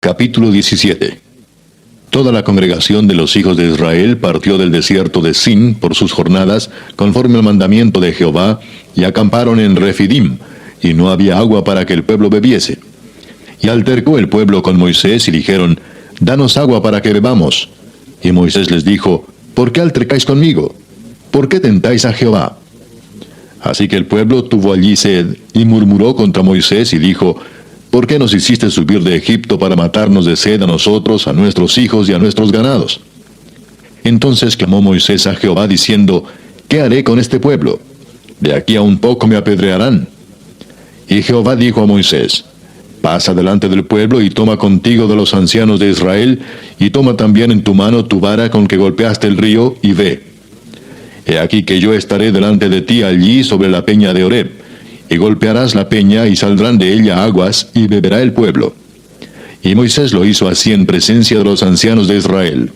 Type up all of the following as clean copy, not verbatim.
Capítulo 17. Toda la congregación de los hijos de Israel partió del desierto de Sin por sus jornadas, conforme al mandamiento de Jehová, y acamparon en Refidim, y no había agua para que el pueblo bebiese. Y altercó el pueblo con Moisés, y dijeron, Danos agua para que bebamos. Y Moisés les dijo, ¿Por qué altercáis conmigo? ¿Por qué tentáis a Jehová? Así que el pueblo tuvo allí sed, y murmuró contra Moisés, y dijo, ¿Por qué nos hiciste subir de Egipto para matarnos de sed a nosotros, a nuestros hijos y a nuestros ganados? Entonces clamó Moisés a Jehová, diciendo, ¿Qué haré con este pueblo? De aquí a un poco me apedrearán. Y Jehová dijo a Moisés, Pasa delante del pueblo y toma contigo de los ancianos de Israel, y toma también en tu mano tu vara con que golpeaste el río, y ve. He aquí que yo estaré delante de ti allí sobre la peña de Horeb, y golpearás la peña, y saldrán de ella aguas, y beberá el pueblo. Y Moisés lo hizo así en presencia de los ancianos de Israel.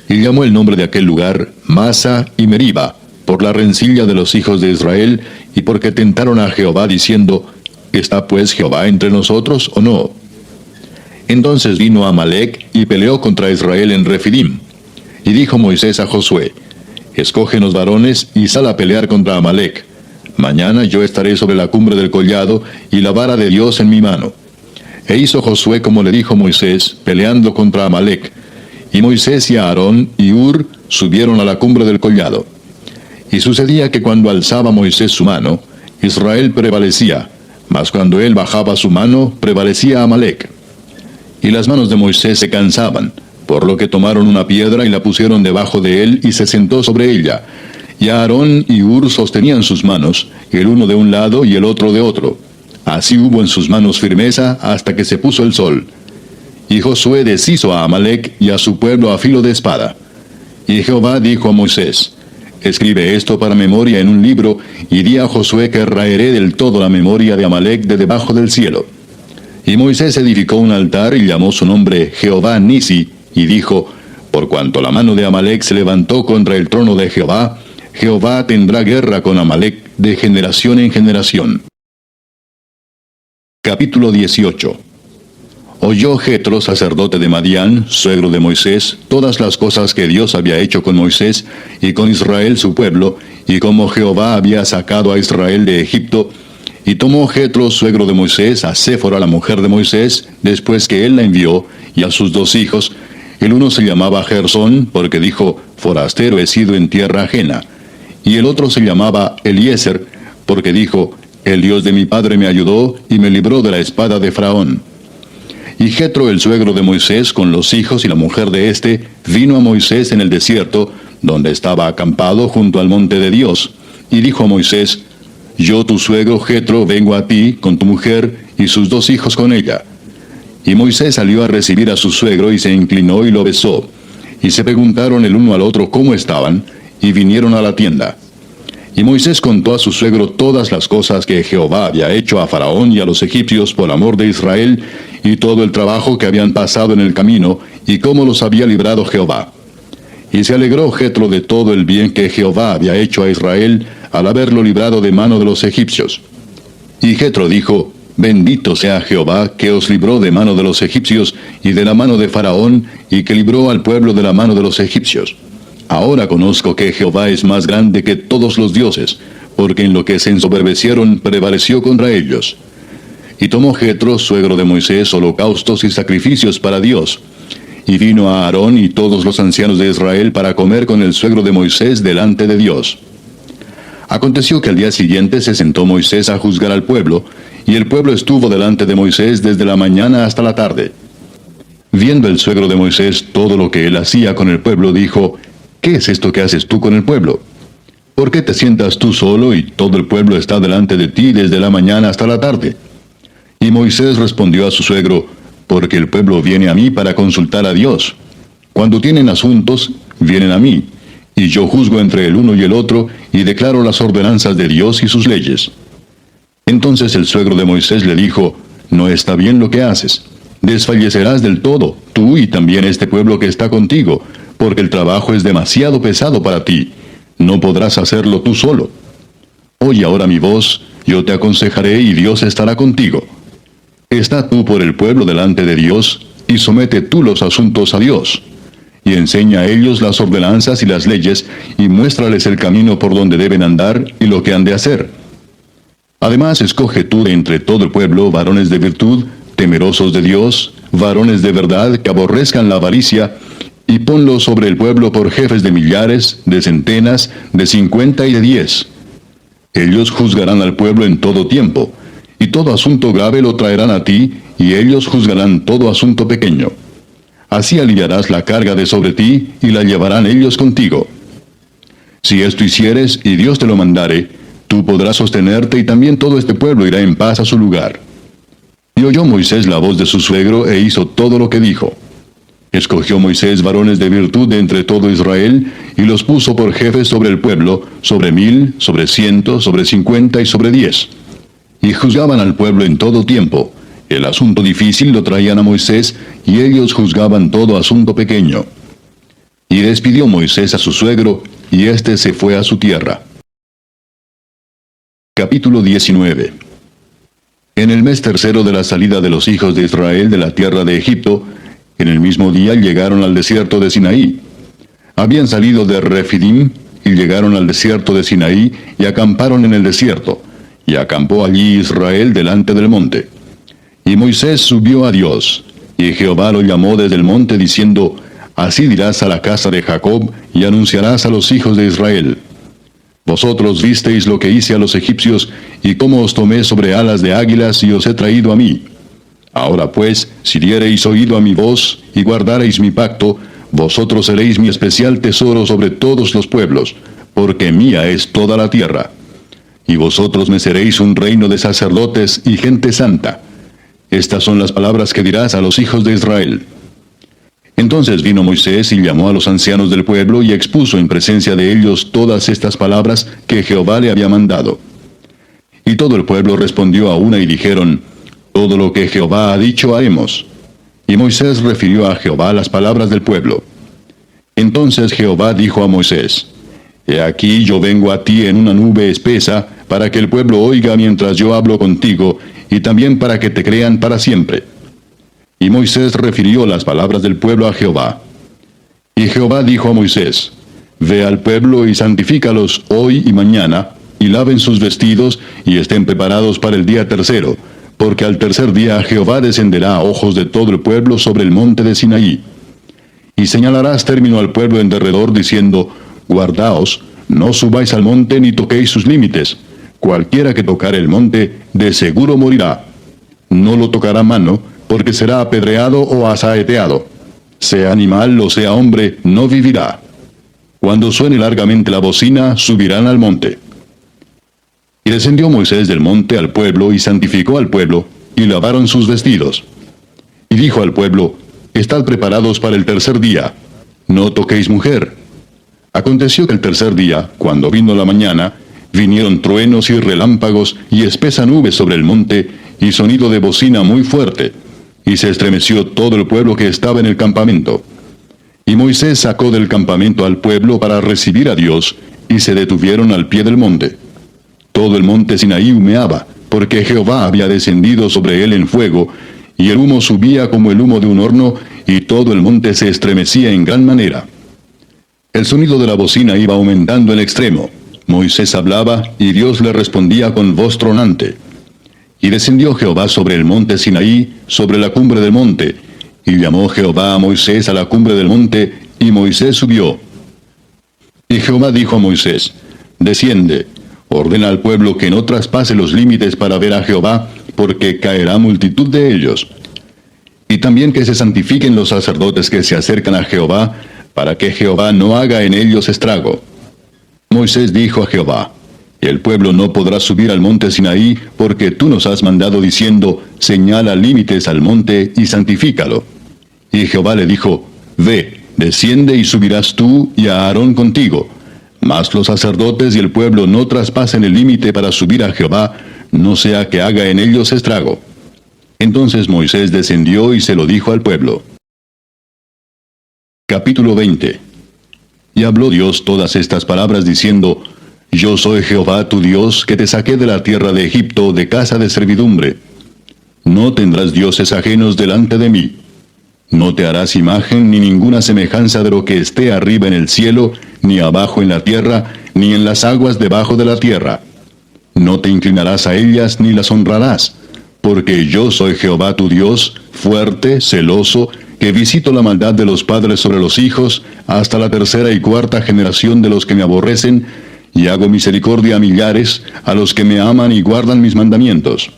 Y llamó el nombre de aquel lugar Masa y Meriba, por la rencilla de los hijos de Israel, y porque tentaron a Jehová, diciendo, ¿Está pues Jehová entre nosotros o no? Entonces vino Amalec, y peleó contra Israel en Refidim. Y dijo Moisés a Josué, Escógenos varones, y sal a pelear contra Amalec. Mañana yo estaré sobre la cumbre del collado, y la vara de Dios en mi mano. E hizo Josué como le dijo Moisés, peleando contra Amalec. Y Moisés y Aarón y Hur subieron a la cumbre del collado. Y sucedía que cuando alzaba Moisés su mano, Israel prevalecía, mas cuando él bajaba su mano, prevalecía Amalec. Y las manos de Moisés se cansaban, por lo que tomaron una piedra y la pusieron debajo de él, y se sentó sobre ella. Y Aarón y Hur sostenían sus manos, el uno de un lado y el otro de otro. Así hubo en sus manos firmeza hasta que se puso el sol. Y Josué deshizo a Amalec y a su pueblo a filo de espada. Y Jehová dijo a Moisés, Escribe esto para memoria en un libro, y di a Josué que raeré del todo la memoria de Amalec de debajo del cielo. Y Moisés edificó un altar y llamó su nombre Jehová Nisi, y dijo, Por cuanto la mano de Amalec se levantó contra el trono de Jehová, Jehová tendrá guerra con Amalec de generación en generación. Capítulo 18. Oyó Jetro, sacerdote de Madián, suegro de Moisés, todas las cosas que Dios había hecho con Moisés y con Israel su pueblo, y cómo Jehová había sacado a Israel de Egipto. Y tomó Jetro, suegro de Moisés, a Séfora, la mujer de Moisés, después que él la envió, y a sus dos hijos. El uno se llamaba Gersón, porque dijo, Forastero he sido en tierra ajena. Y el otro se llamaba Eliezer, porque dijo, El Dios de mi padre me ayudó, y me libró de la espada de Faraón. Y Jetro, el suegro de Moisés, con los hijos y la mujer de éste, vino a Moisés en el desierto, donde estaba acampado junto al monte de Dios. Y dijo a Moisés, Yo, tu suegro Jetro, vengo a ti, con tu mujer, y sus dos hijos con ella. Y Moisés salió a recibir a su suegro, y se inclinó y lo besó. Y se preguntaron el uno al otro cómo estaban, y vinieron a la tienda. Y Moisés contó a su suegro todas las cosas que Jehová había hecho a Faraón y a los egipcios por amor de Israel, y todo el trabajo que habían pasado en el camino, y cómo los había librado Jehová. Y se alegró Jetro de todo el bien que Jehová había hecho a Israel, al haberlo librado de mano de los egipcios. Y Jetro dijo, Bendito sea Jehová, que os libró de mano de los egipcios, y de la mano de Faraón, y que libró al pueblo de la mano de los egipcios. Ahora conozco que Jehová es más grande que todos los dioses, porque en lo que se ensoberbecieron prevaleció contra ellos. Y tomó Jetro, suegro de Moisés, holocaustos y sacrificios para Dios. Y vino a Aarón y todos los ancianos de Israel para comer con el suegro de Moisés delante de Dios. Aconteció que al día siguiente se sentó Moisés a juzgar al pueblo, y el pueblo estuvo delante de Moisés desde la mañana hasta la tarde. Viendo el suegro de Moisés todo lo que él hacía con el pueblo, dijo, ¿Qué es esto que haces tú con el pueblo? ¿Por qué te sientas tú solo y todo el pueblo está delante de ti desde la mañana hasta la tarde? Y Moisés respondió a su suegro, Porque el pueblo viene a mí para consultar a Dios. Cuando tienen asuntos, vienen a mí, y yo juzgo entre el uno y el otro, y declaro las ordenanzas de Dios y sus leyes. Entonces el suegro de Moisés le dijo, No está bien lo que haces. Desfallecerás del todo, tú y también este pueblo que está contigo, porque el trabajo es demasiado pesado para ti. No podrás hacerlo tú solo. Oye ahora mi voz, yo te aconsejaré y Dios estará contigo. Está tú por el pueblo delante de Dios, y somete tú los asuntos a Dios. Y enseña a ellos las ordenanzas y las leyes, y muéstrales el camino por donde deben andar y lo que han de hacer. Además, escoge tú de entre todo el pueblo varones de virtud, temerosos de Dios, varones de verdad que aborrezcan la avaricia, y ponlos sobre el pueblo por jefes de millares, de centenas, de 50 y de 10. Ellos juzgarán al pueblo en todo tiempo, y todo asunto grave lo traerán a ti, y ellos juzgarán todo asunto pequeño. Así aliviarás la carga de sobre ti, y la llevarán ellos contigo. Si esto hicieres, y Dios te lo mandare, tú podrás sostenerte, y también todo este pueblo irá en paz a su lugar. Y oyó Moisés la voz de su suegro, e hizo todo lo que dijo. Escogió Moisés varones de virtud de entre todo Israel, y los puso por jefes sobre el pueblo, sobre 1000, sobre 100, sobre 50 y sobre 10. Y juzgaban al pueblo en todo tiempo. El asunto difícil lo traían a Moisés, y ellos juzgaban todo asunto pequeño. Y despidió Moisés a su suegro, y éste se fue a su tierra. Capítulo 19. En el mes tercero de la salida de los hijos de Israel de la tierra de Egipto, en el mismo día llegaron al desierto de Sinaí. Habían salido de Refidim, y llegaron al desierto de Sinaí, y acamparon en el desierto, y acampó allí Israel delante del monte. Y Moisés subió a Dios, y Jehová lo llamó desde el monte, diciendo, Así dirás a la casa de Jacob, y anunciarás a los hijos de Israel. Vosotros visteis lo que hice a los egipcios, y cómo os tomé sobre alas de águilas, y os he traído a mí. Ahora pues, si diereis oído a mi voz, y guardareis mi pacto, vosotros seréis mi especial tesoro sobre todos los pueblos, porque mía es toda la tierra. Y vosotros me seréis un reino de sacerdotes y gente santa. Estas son las palabras que dirás a los hijos de Israel. Entonces vino Moisés y llamó a los ancianos del pueblo y expuso en presencia de ellos todas estas palabras que Jehová le había mandado. Y todo el pueblo respondió a una y dijeron, Todo lo que Jehová ha dicho haremos. Y Moisés refirió a Jehová las palabras del pueblo. Entonces Jehová dijo a Moisés, He aquí yo vengo a ti en una nube espesa, para que el pueblo oiga mientras yo hablo contigo, y también para que te crean para siempre. Y Moisés refirió las palabras del pueblo a Jehová. Y Jehová dijo a Moisés, Ve al pueblo y santifícalos hoy y mañana, y laven sus vestidos, y estén preparados para el día tercero, porque al tercer día Jehová descenderá a ojos de todo el pueblo sobre el monte de Sinaí. Y señalarás término al pueblo en derredor, diciendo, Guardaos, no subáis al monte ni toquéis sus límites. Cualquiera que tocare el monte, de seguro morirá. No lo tocará mano, porque será apedreado o asaeteado. Sea animal o sea hombre, no vivirá. Cuando suene largamente la bocina, subirán al monte. Y descendió Moisés del monte al pueblo, y santificó al pueblo, y lavaron sus vestidos. Y dijo al pueblo, Estad preparados para el tercer día, no toquéis mujer. Aconteció que el tercer día, cuando vino la mañana, vinieron truenos y relámpagos, y espesa nube sobre el monte, y sonido de bocina muy fuerte, y se estremeció todo el pueblo que estaba en el campamento. Y Moisés sacó del campamento al pueblo para recibir a Dios, y se detuvieron al pie del monte. Todo el monte Sinaí humeaba, porque Jehová había descendido sobre él en fuego, y el humo subía como el humo de un horno, y todo el monte se estremecía en gran manera. El sonido de la bocina iba aumentando en extremo. Moisés hablaba, y Dios le respondía con voz tronante. Y descendió Jehová sobre el monte Sinaí, sobre la cumbre del monte, y llamó Jehová a Moisés a la cumbre del monte, y Moisés subió. Y Jehová dijo a Moisés, Desciende, ordena al pueblo que no traspase los límites para ver a Jehová, porque caerá multitud de ellos. Y también que se santifiquen los sacerdotes que se acercan a Jehová, para que Jehová no haga en ellos estrago. Moisés dijo a Jehová, El pueblo no podrá subir al monte Sinaí, porque tú nos has mandado diciendo, Señala límites al monte y santifícalo. Y Jehová le dijo, Ve, desciende y subirás tú y a Aarón contigo. Mas los sacerdotes y el pueblo no traspasen el límite para subir a Jehová, no sea que haga en ellos estrago. Entonces Moisés descendió y se lo dijo al pueblo. Capítulo 20. Y habló Dios todas estas palabras diciendo, Yo soy Jehová tu Dios, que te saqué de la tierra de Egipto, de casa de servidumbre. No tendrás dioses ajenos delante de mí. No te harás imagen ni ninguna semejanza de lo que esté arriba en el cielo, ni abajo en la tierra, ni en las aguas debajo de la tierra. No te inclinarás a ellas ni las honrarás, porque yo soy Jehová tu Dios, fuerte, celoso, que visito la maldad de los padres sobre los hijos, hasta la tercera y cuarta generación de los que me aborrecen, y hago misericordia a millares, a los que me aman y guardan mis mandamientos.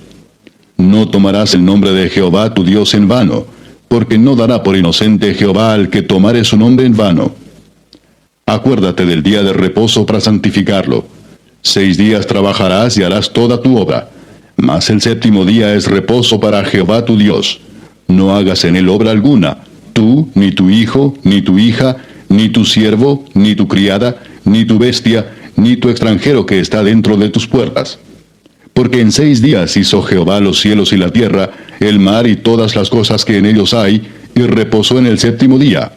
No tomarás el nombre de Jehová tu Dios en vano, porque no dará por inocente Jehová al que tomare su nombre en vano. Acuérdate del día de reposo para santificarlo. 6 días trabajarás y harás toda tu obra, mas el séptimo día es reposo para Jehová tu Dios. No hagas en él obra alguna, tú, ni tu hijo, ni tu hija, ni tu siervo, ni tu criada, ni tu bestia, ni tu extranjero que está dentro de tus puertas. Porque en 6 días hizo Jehová los cielos y la tierra, el mar y todas las cosas que en ellos hay, y reposó en el séptimo día.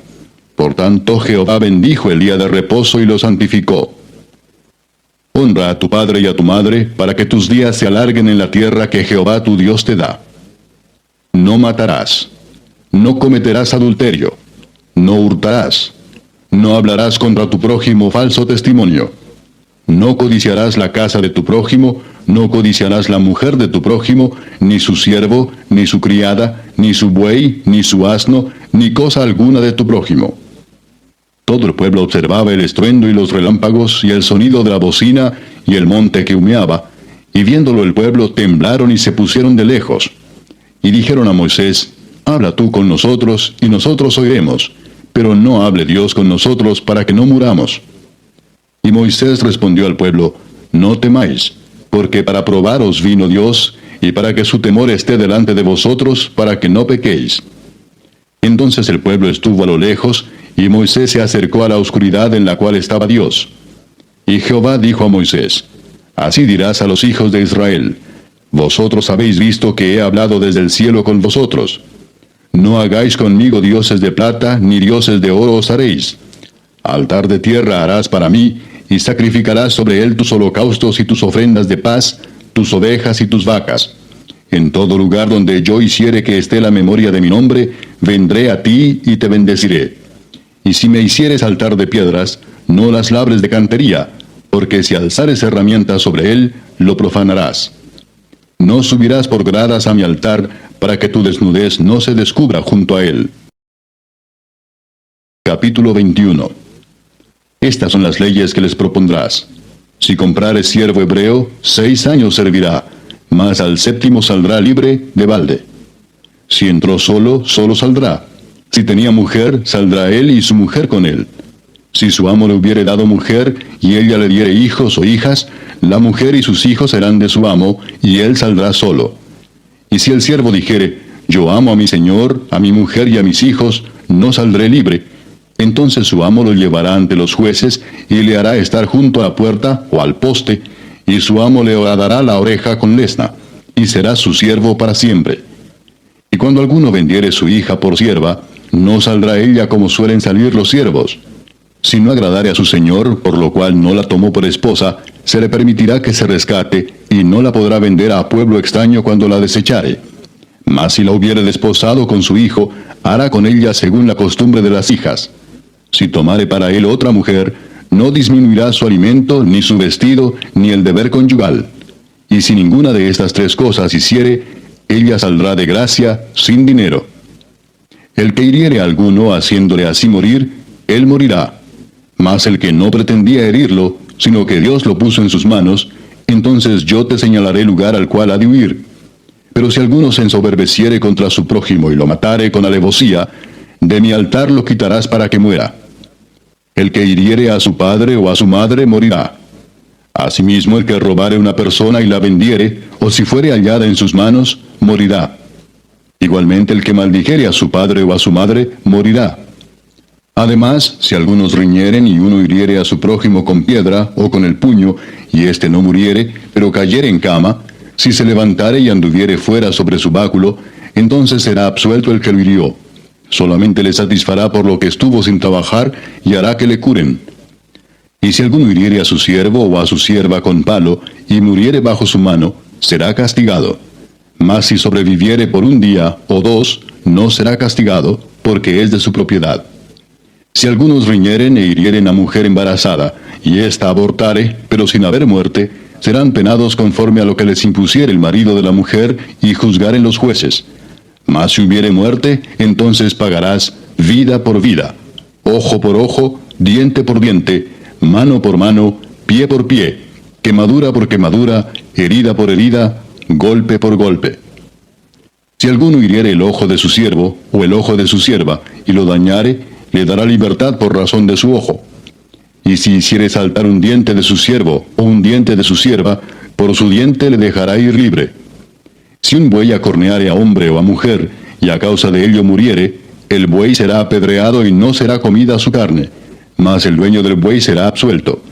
Por tanto Jehová bendijo el día de reposo y lo santificó. Honra a tu padre y a tu madre, para que tus días se alarguen en la tierra que Jehová tu Dios te da. No matarás. No cometerás adulterio. No hurtarás. No hablarás contra tu prójimo falso testimonio. No codiciarás la casa de tu prójimo, no codiciarás la mujer de tu prójimo, ni su siervo, ni su criada, ni su buey, ni su asno, ni cosa alguna de tu prójimo. Todo el pueblo observaba el estruendo y los relámpagos, y el sonido de la bocina, y el monte que humeaba, y viéndolo el pueblo temblaron y se pusieron de lejos. Y dijeron a Moisés, habla tú con nosotros, y nosotros oiremos, pero no hable Dios con nosotros para que no muramos. Y Moisés respondió al pueblo, no temáis, porque para probaros vino Dios, y para que su temor esté delante de vosotros, para que no pequéis. Entonces el pueblo estuvo a lo lejos, y Moisés se acercó a la oscuridad en la cual estaba Dios. Y Jehová dijo a Moisés, así dirás a los hijos de Israel, vosotros habéis visto que he hablado desde el cielo con vosotros. No hagáis conmigo dioses de plata, ni dioses de oro os haréis. Altar de tierra harás para mí, y sacrificarás sobre él tus holocaustos y tus ofrendas de paz, tus ovejas y tus vacas. En todo lugar donde yo hiciere que esté la memoria de mi nombre, vendré a ti y te bendeciré. Y si me hicieres altar de piedras, no las labres de cantería, porque si alzares herramientas sobre él, lo profanarás. No subirás por gradas a mi altar, para que tu desnudez no se descubra junto a él. Capítulo 21. Estas son las leyes que les propondrás. Si comprares siervo hebreo, 6 años servirá, mas al 7º saldrá libre de balde. Si entró solo, solo saldrá. Si tenía mujer, saldrá él y su mujer con él. Si su amo le hubiere dado mujer, y ella le diere hijos o hijas, la mujer y sus hijos serán de su amo, y él saldrá solo. Y si el siervo dijere, yo amo a mi señor, a mi mujer y a mis hijos, no saldré libre, entonces su amo lo llevará ante los jueces, y le hará estar junto a la puerta o al poste, y su amo le horadará la oreja con lesna, y será su siervo para siempre. Y cuando alguno vendiere su hija por sierva, no saldrá ella como suelen salir los siervos. Si no agradare a su señor, por lo cual no la tomó por esposa, se le permitirá que se rescate, y no la podrá vender a pueblo extraño cuando la desechare. Mas si la hubiere desposado con su hijo, hará con ella según la costumbre de las hijas. Si tomare para él otra mujer, no disminuirá su alimento, ni su vestido, ni el deber conyugal. Y si ninguna de estas 3 cosas hiciere, ella saldrá de gracia sin dinero. El que hiriere a alguno haciéndole así morir, él morirá. Mas el que no pretendía herirlo, sino que Dios lo puso en sus manos, entonces yo te señalaré el lugar al cual ha de huir. Pero si alguno se ensoberbeciere contra su prójimo y lo matare con alevosía, de mi altar lo quitarás para que muera. El que hiriere a su padre o a su madre morirá. Asimismo el que robare una persona y la vendiere, o si fuere hallada en sus manos, morirá. Igualmente el que maldijere a su padre o a su madre, morirá. Además, si algunos riñeren y uno hiriere a su prójimo con piedra o con el puño, y éste no muriere, pero cayere en cama, si se levantare y anduviere fuera sobre su báculo, entonces será absuelto el que lo hirió. Solamente le satisfará por lo que estuvo sin trabajar, y hará que le curen. Y si alguno hiriere a su siervo o a su sierva con palo, y muriere bajo su mano, será castigado. Mas si sobreviviere por 1 día o 2, no será castigado, porque es de su propiedad. Si algunos riñeren e hirieren a mujer embarazada, y ésta abortare, pero sin haber muerte, serán penados conforme a lo que les impusiere el marido de la mujer, y juzgaren los jueces. Mas si hubiere muerte, entonces pagarás vida por vida, ojo por ojo, diente por diente, mano por mano, pie por pie, quemadura por quemadura, herida por herida, golpe por golpe. Si alguno hiriere el ojo de su siervo, o el ojo de su sierva, y lo dañare, le dará libertad por razón de su ojo. Y si hiciere saltar un diente de su siervo, o un diente de su sierva, por su diente le dejará ir libre. Si un buey acorneare a hombre o a mujer, y a causa de ello muriere, el buey será apedreado y no será comida su carne, mas el dueño del buey será absuelto.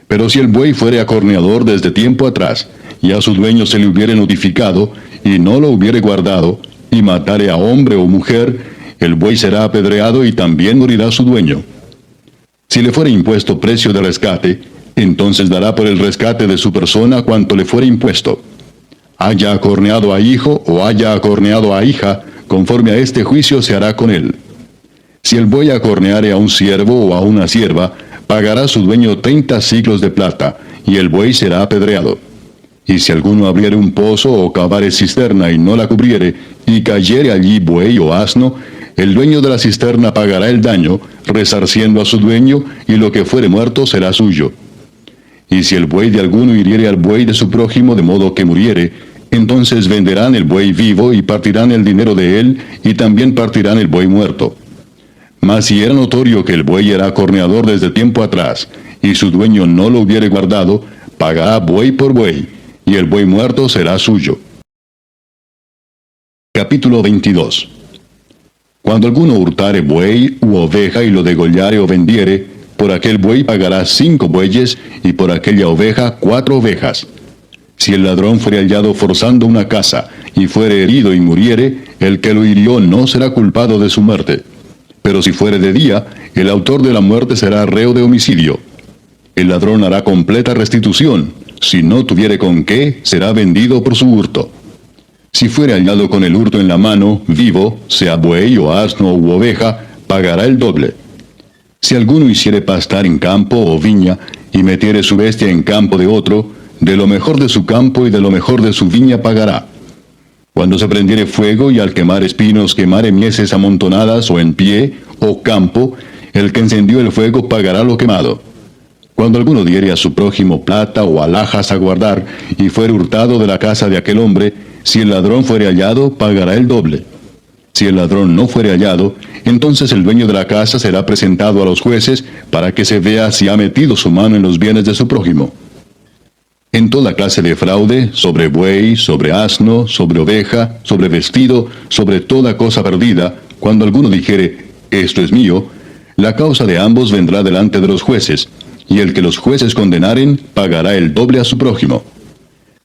Pero si el buey fuere acorneador desde tiempo atrás, y a su dueño se le hubiere notificado, y no lo hubiere guardado, y matare a hombre o mujer, el buey será apedreado y también morirá su dueño. Si le fuere impuesto precio de rescate, entonces dará por el rescate de su persona cuanto le fuere impuesto. Haya acorneado a hijo o haya acorneado a hija, conforme a este juicio se hará con él. Si el buey acorneare a un siervo o a una sierva, pagará su dueño 30 siclos de plata, y el buey será apedreado. Y si alguno abriere un pozo o cavare cisterna y no la cubriere, y cayere allí buey o asno, el dueño de la cisterna pagará el daño, resarciendo a su dueño, y lo que fuere muerto será suyo. Y si el buey de alguno hiriere al buey de su prójimo de modo que muriere, entonces venderán el buey vivo y partirán el dinero de él, y también partirán el buey muerto. Mas si era notorio que el buey era acorneador desde tiempo atrás, y su dueño no lo hubiere guardado, pagará buey por buey, y el buey muerto será suyo. Capítulo 22. Cuando alguno hurtare buey u oveja y lo degollare o vendiere, por aquel buey pagará 5 bueyes, y por aquella oveja 4 ovejas. Si el ladrón fuere hallado forzando una casa, y fuere herido y muriere, el que lo hirió no será culpado de su muerte. Pero si fuere de día, el autor de la muerte será reo de homicidio. El ladrón hará completa restitución. Si no tuviere con qué, será vendido por su hurto. Si fuere hallado con el hurto en la mano, vivo, sea buey o asno u oveja, pagará el doble. Si alguno hiciere pastar en campo o viña, y metiere su bestia en campo de otro, de lo mejor de su campo y de lo mejor de su viña pagará. Cuando se prendiere fuego y al quemar espinos quemare mieses amontonadas o en pie, o campo, el que encendió el fuego pagará lo quemado. Cuando alguno diere a su prójimo plata o alhajas a guardar, y fuere hurtado de la casa de aquel hombre, si el ladrón fuere hallado, pagará el doble. Si el ladrón no fuere hallado, entonces el dueño de la casa será presentado a los jueces para que se vea si ha metido su mano en los bienes de su prójimo. En toda clase de fraude, sobre buey, sobre asno, sobre oveja, sobre vestido, sobre toda cosa perdida, cuando alguno dijere, esto es mío, la causa de ambos vendrá delante de los jueces, y el que los jueces condenaren, pagará el doble a su prójimo.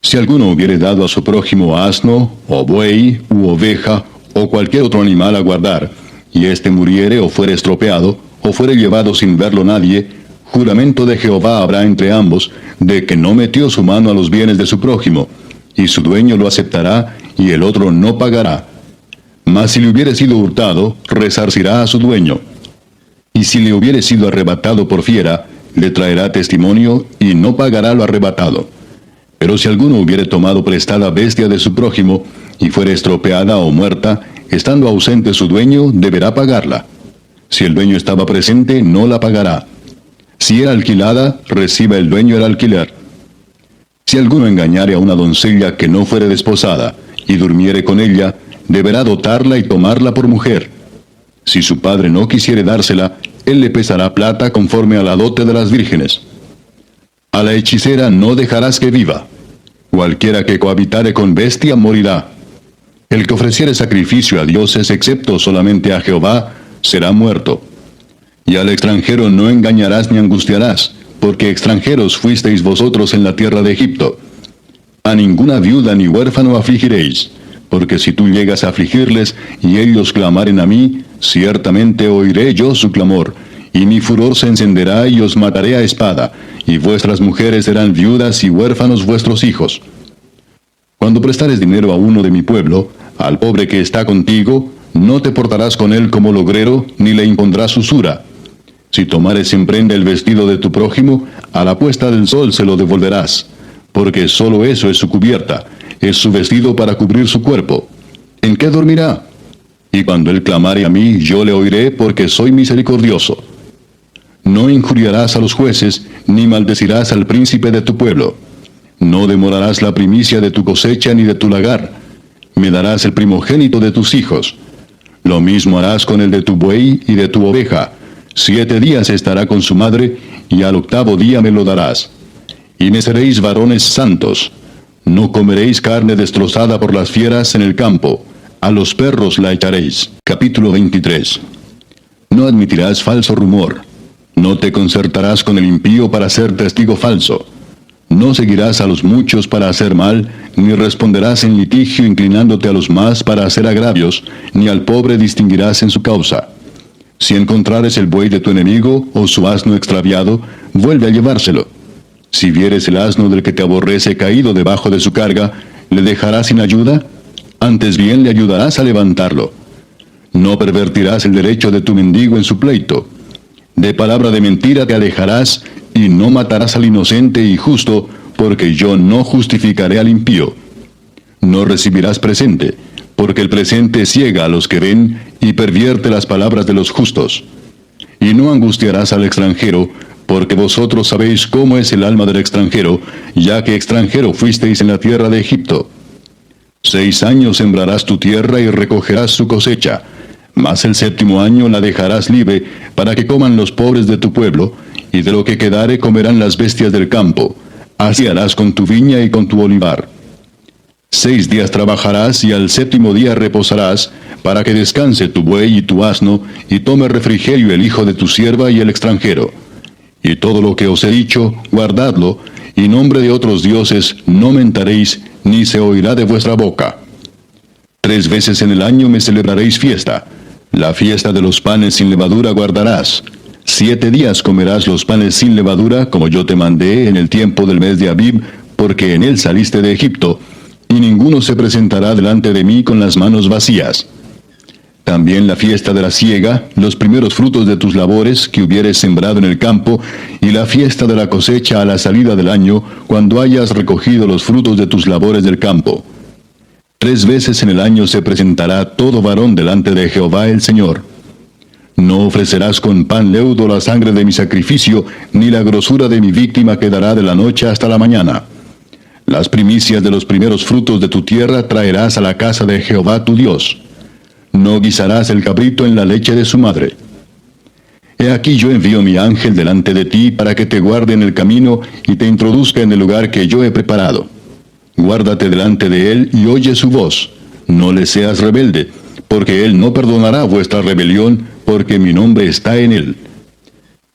Si alguno hubiere dado a su prójimo asno, o buey, u oveja, o cualquier otro animal a guardar, y éste muriere o fuere estropeado, o fuere llevado sin verlo nadie, juramento de Jehová habrá entre ambos, de que no metió su mano a los bienes de su prójimo, y su dueño lo aceptará, y el otro no pagará. Mas si le hubiere sido hurtado, resarcirá a su dueño. Y si le hubiere sido arrebatado por fiera, le traerá testimonio, y no pagará lo arrebatado. Pero si alguno hubiere tomado prestada bestia de su prójimo, y fuere estropeada o muerta, estando ausente su dueño, deberá pagarla. Si el dueño estaba presente, no la pagará. Si era alquilada, reciba el dueño el alquiler. Si alguno engañare a una doncella que no fuere desposada, y durmiere con ella, deberá dotarla y tomarla por mujer. Si su padre no quisiere dársela, él le pesará plata conforme a la dote de las vírgenes. A la hechicera no dejarás que viva. Cualquiera que cohabitare con bestia morirá. El que ofreciere sacrificio a dioses excepto solamente a Jehová, será muerto. Y al extranjero no engañarás ni angustiarás, porque extranjeros fuisteis vosotros en la tierra de Egipto. A ninguna viuda ni huérfano afligiréis, porque si tú llegas a afligirles y ellos clamaren a mí, ciertamente oiré yo su clamor, y mi furor se encenderá y os mataré a espada, y vuestras mujeres serán viudas y huérfanos vuestros hijos. Cuando prestares dinero a uno de mi pueblo, al pobre que está contigo, no te portarás con él como logrero, ni le impondrás usura. Si tomares en prenda el vestido de tu prójimo, a la puesta del sol se lo devolverás, porque sólo eso es su cubierta, es su vestido para cubrir su cuerpo. ¿En qué dormirá? Y cuando él clamare a mí, yo le oiré, porque soy misericordioso. No injuriarás a los jueces, ni maldecirás al príncipe de tu pueblo. No demorarás la primicia de tu cosecha ni de tu lagar. Me darás el primogénito de tus hijos. Lo mismo harás con el de tu buey y de tu oveja. 7 días estará con su madre, y al 8º día me lo darás. Y me seréis varones santos. No comeréis carne destrozada por las fieras en el campo. A los perros la echaréis. Capítulo 23. No admitirás falso rumor. No te concertarás con el impío para ser testigo falso. No seguirás a los muchos para hacer mal, ni responderás en litigio inclinándote a los más para hacer agravios, ni al pobre distinguirás en su causa. Si encontrares el buey de tu enemigo, o su asno extraviado, vuelve a llevárselo. Si vieres el asno del que te aborrece caído debajo de su carga, ¿le dejarás sin ayuda? Antes bien le ayudarás a levantarlo. No pervertirás el derecho de tu mendigo en su pleito. De palabra de mentira te alejarás, y no matarás al inocente y justo, porque yo no justificaré al impío. No recibirás presente, porque el presente ciega a los que ven, y pervierte las palabras de los justos. Y no angustiarás al extranjero, porque vosotros sabéis cómo es el alma del extranjero, ya que extranjero fuisteis en la tierra de Egipto. 6 años sembrarás tu tierra y recogerás su cosecha, mas el 7º año la dejarás libre, para que coman los pobres de tu pueblo, y de lo que quedare comerán las bestias del campo. Así harás con tu viña y con tu olivar. 6 días trabajarás, y al 7º día reposarás, para que descanse tu buey y tu asno, y tome refrigerio el hijo de tu sierva y el extranjero. Y todo lo que os he dicho, guardadlo, y nombre de otros dioses no mentaréis, ni se oirá de vuestra boca. 3 veces en el año me celebraréis fiesta. La fiesta de los panes sin levadura guardarás. 7 días comerás los panes sin levadura, como yo te mandé en el tiempo del mes de Abib, porque en él saliste de Egipto, y ninguno se presentará delante de mí con las manos vacías. También la fiesta de la siega, los primeros frutos de tus labores que hubieres sembrado en el campo, y la fiesta de la cosecha a la salida del año, cuando hayas recogido los frutos de tus labores del campo. 3 veces en el año se presentará todo varón delante de Jehová el Señor. No ofrecerás con pan leudo la sangre de mi sacrificio, ni la grosura de mi víctima quedará de la noche hasta la mañana. Las primicias de los primeros frutos de tu tierra traerás a la casa de Jehová tu Dios. No guisarás el cabrito en la leche de su madre. He aquí yo envío mi ángel delante de ti para que te guarde en el camino y te introduzca en el lugar que yo he preparado. Guárdate delante de él y oye su voz. No le seas rebelde, porque él no perdonará vuestra rebelión, porque mi nombre está en él.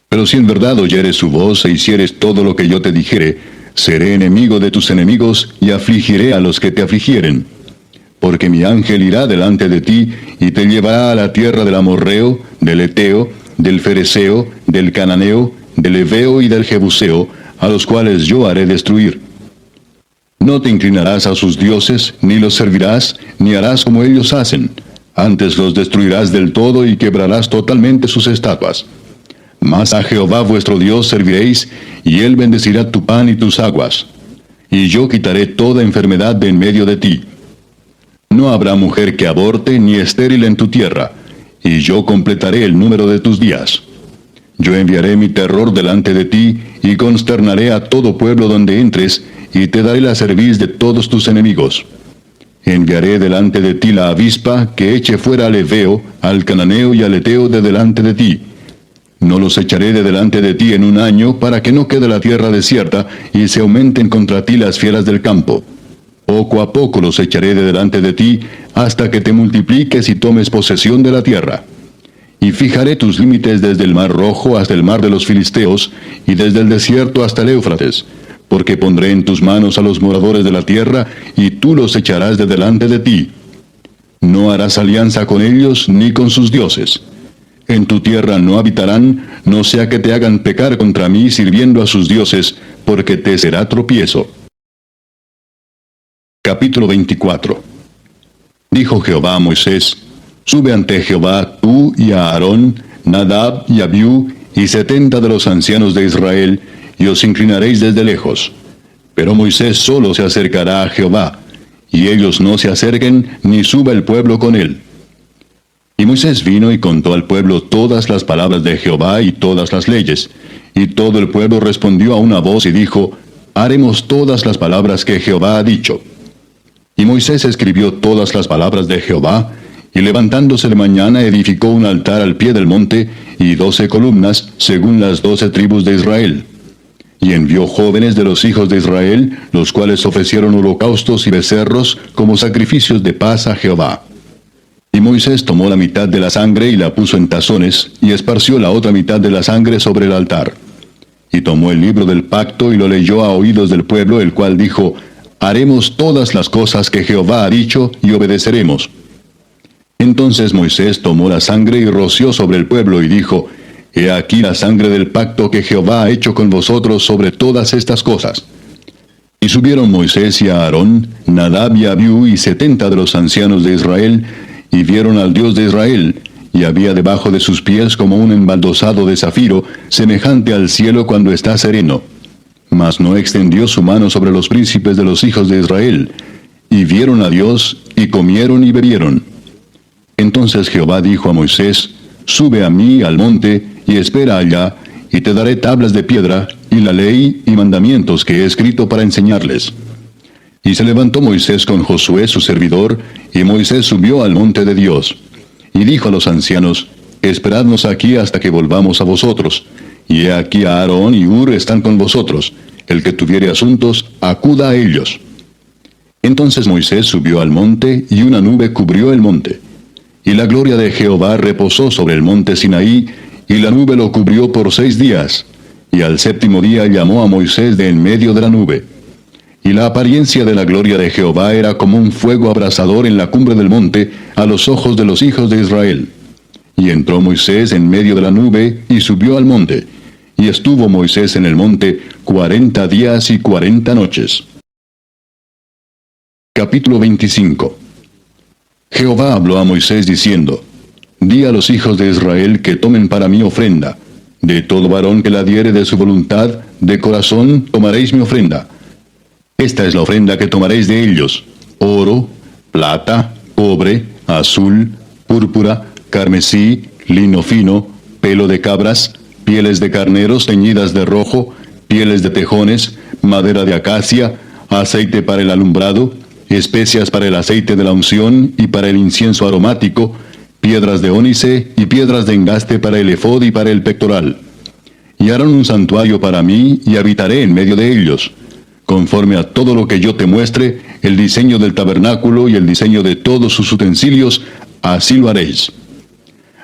Pero si en verdad oyeres su voz e hicieres todo lo que yo te dijere, seré enemigo de tus enemigos y afligiré a los que te afligieren. Porque mi ángel irá delante de ti y te llevará a la tierra del amorreo, del eteo, del fereceo, del cananeo, del heveo y del jebuseo, a los cuales yo haré destruir. No te inclinarás a sus dioses, ni los servirás, ni harás como ellos hacen. Antes los destruirás del todo y quebrarás totalmente sus estatuas. Mas a Jehová vuestro Dios serviréis, y él bendecirá tu pan y tus aguas. Y yo quitaré toda enfermedad de en medio de ti. No habrá mujer que aborte ni estéril en tu tierra, y yo completaré el número de tus días. Yo enviaré mi terror delante de ti, y consternaré a todo pueblo donde entres, y te daré la cerviz de todos tus enemigos. Enviaré delante de ti la avispa, que eche fuera al heveo, al cananeo y al eteo de delante de ti. No los echaré de delante de ti en un año, para que no quede la tierra desierta, y se aumenten contra ti las fieras del campo. Poco a poco los echaré de delante de ti, hasta que te multipliques y tomes posesión de la tierra. Y fijaré tus límites desde el mar Rojo hasta el mar de los Filisteos, y desde el desierto hasta el Éufrates, porque pondré en tus manos a los moradores de la tierra, y tú los echarás de delante de ti. No harás alianza con ellos ni con sus dioses. En tu tierra no habitarán, no sea que te hagan pecar contra mí sirviendo a sus dioses, porque te será tropiezo. Capítulo 24. Dijo Jehová a Moisés: Sube ante Jehová tú y a Aarón, Nadab y Abiú, y 70 de los ancianos de Israel, y os inclinaréis desde lejos. Pero Moisés solo se acercará a Jehová, y ellos no se acerquen, ni suba el pueblo con él. Y Moisés vino y contó al pueblo todas las palabras de Jehová y todas las leyes. Y todo el pueblo respondió a una voz y dijo, haremos todas las palabras que Jehová ha dicho. Y Moisés escribió todas las palabras de Jehová, y levantándose de mañana edificó un altar al pie del monte, y 12 columnas, según las 12 tribus de Israel. Y envió jóvenes de los hijos de Israel, los cuales ofrecieron holocaustos y becerros como sacrificios de paz a Jehová. Y Moisés tomó la mitad de la sangre y la puso en tazones, y esparció la otra mitad de la sangre sobre el altar. Y tomó el libro del pacto y lo leyó a oídos del pueblo, el cual dijo, haremos todas las cosas que Jehová ha dicho, y obedeceremos. Entonces Moisés tomó la sangre y roció sobre el pueblo, y dijo, he aquí la sangre del pacto que Jehová ha hecho con vosotros sobre todas estas cosas. Y subieron Moisés y Aarón, Nadab y Abiú, y 70 de los ancianos de Israel, y vieron al Dios de Israel, y había debajo de sus pies como un embaldosado de zafiro, semejante al cielo cuando está sereno. Mas no extendió su mano sobre los príncipes de los hijos de Israel. Y vieron a Dios, y comieron y bebieron. Entonces Jehová dijo a Moisés, sube a mí al monte, y espera allá, y te daré tablas de piedra, y la ley y mandamientos que he escrito para enseñarles. Y se levantó Moisés con Josué su servidor, y Moisés subió al monte de Dios. Y dijo a los ancianos, esperadnos aquí hasta que volvamos a vosotros. Y he aquí Aarón y Hur están con vosotros. El que tuviere asuntos, acuda a ellos. Entonces Moisés subió al monte, y una nube cubrió el monte. Y la gloria de Jehová reposó sobre el monte Sinaí, y la nube lo cubrió por 6 días. Y al 7º día llamó a Moisés de en medio de la nube. Y la apariencia de la gloria de Jehová era como un fuego abrasador en la cumbre del monte, a los ojos de los hijos de Israel. Y entró Moisés en medio de la nube, y subió al monte. Y estuvo Moisés en el monte 40 días y 40 noches. Capítulo 25. Jehová habló a Moisés diciendo, di a los hijos de Israel que tomen para mí ofrenda. De todo varón que la diere de su voluntad, de corazón tomaréis mi ofrenda. Esta es la ofrenda que tomaréis de ellos: oro, plata, cobre, azul, púrpura, carmesí, lino fino, pelo de cabras, pieles de carneros teñidas de rojo, pieles de tejones, madera de acacia, aceite para el alumbrado, especias para el aceite de la unción y para el incienso aromático, piedras de ónice y piedras de engaste para el efod y para el pectoral. Y harán un santuario para mí, y habitaré en medio de ellos. Conforme a todo lo que yo te muestre, el diseño del tabernáculo y el diseño de todos sus utensilios, así lo haréis.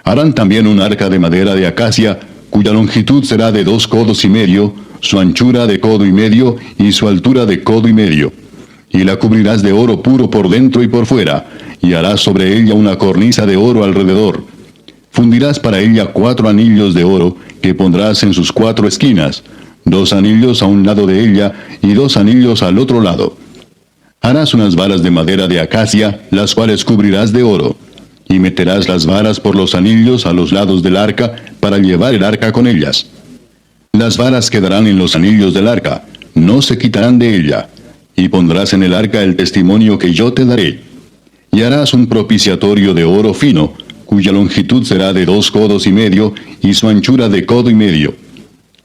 Harán también un arca de madera de acacia, cuya longitud será de 2 codos y medio, su anchura de codo y medio, y su altura de codo y medio. Y la cubrirás de oro puro por dentro y por fuera, y harás sobre ella una cornisa de oro alrededor. Fundirás para ella 4 anillos de oro, que pondrás en sus 4 esquinas, 2 anillos a un lado de ella, y 2 anillos al otro lado. Harás unas varas de madera de acacia, las cuales cubrirás de oro. Y meterás las varas por los anillos a los lados del arca, para llevar el arca con ellas. Las varas quedarán en los anillos del arca, no se quitarán de ella. Y pondrás en el arca el testimonio que yo te daré. Y harás un propiciatorio de oro fino, cuya longitud será de 2 codos y medio, y su anchura de codo y medio.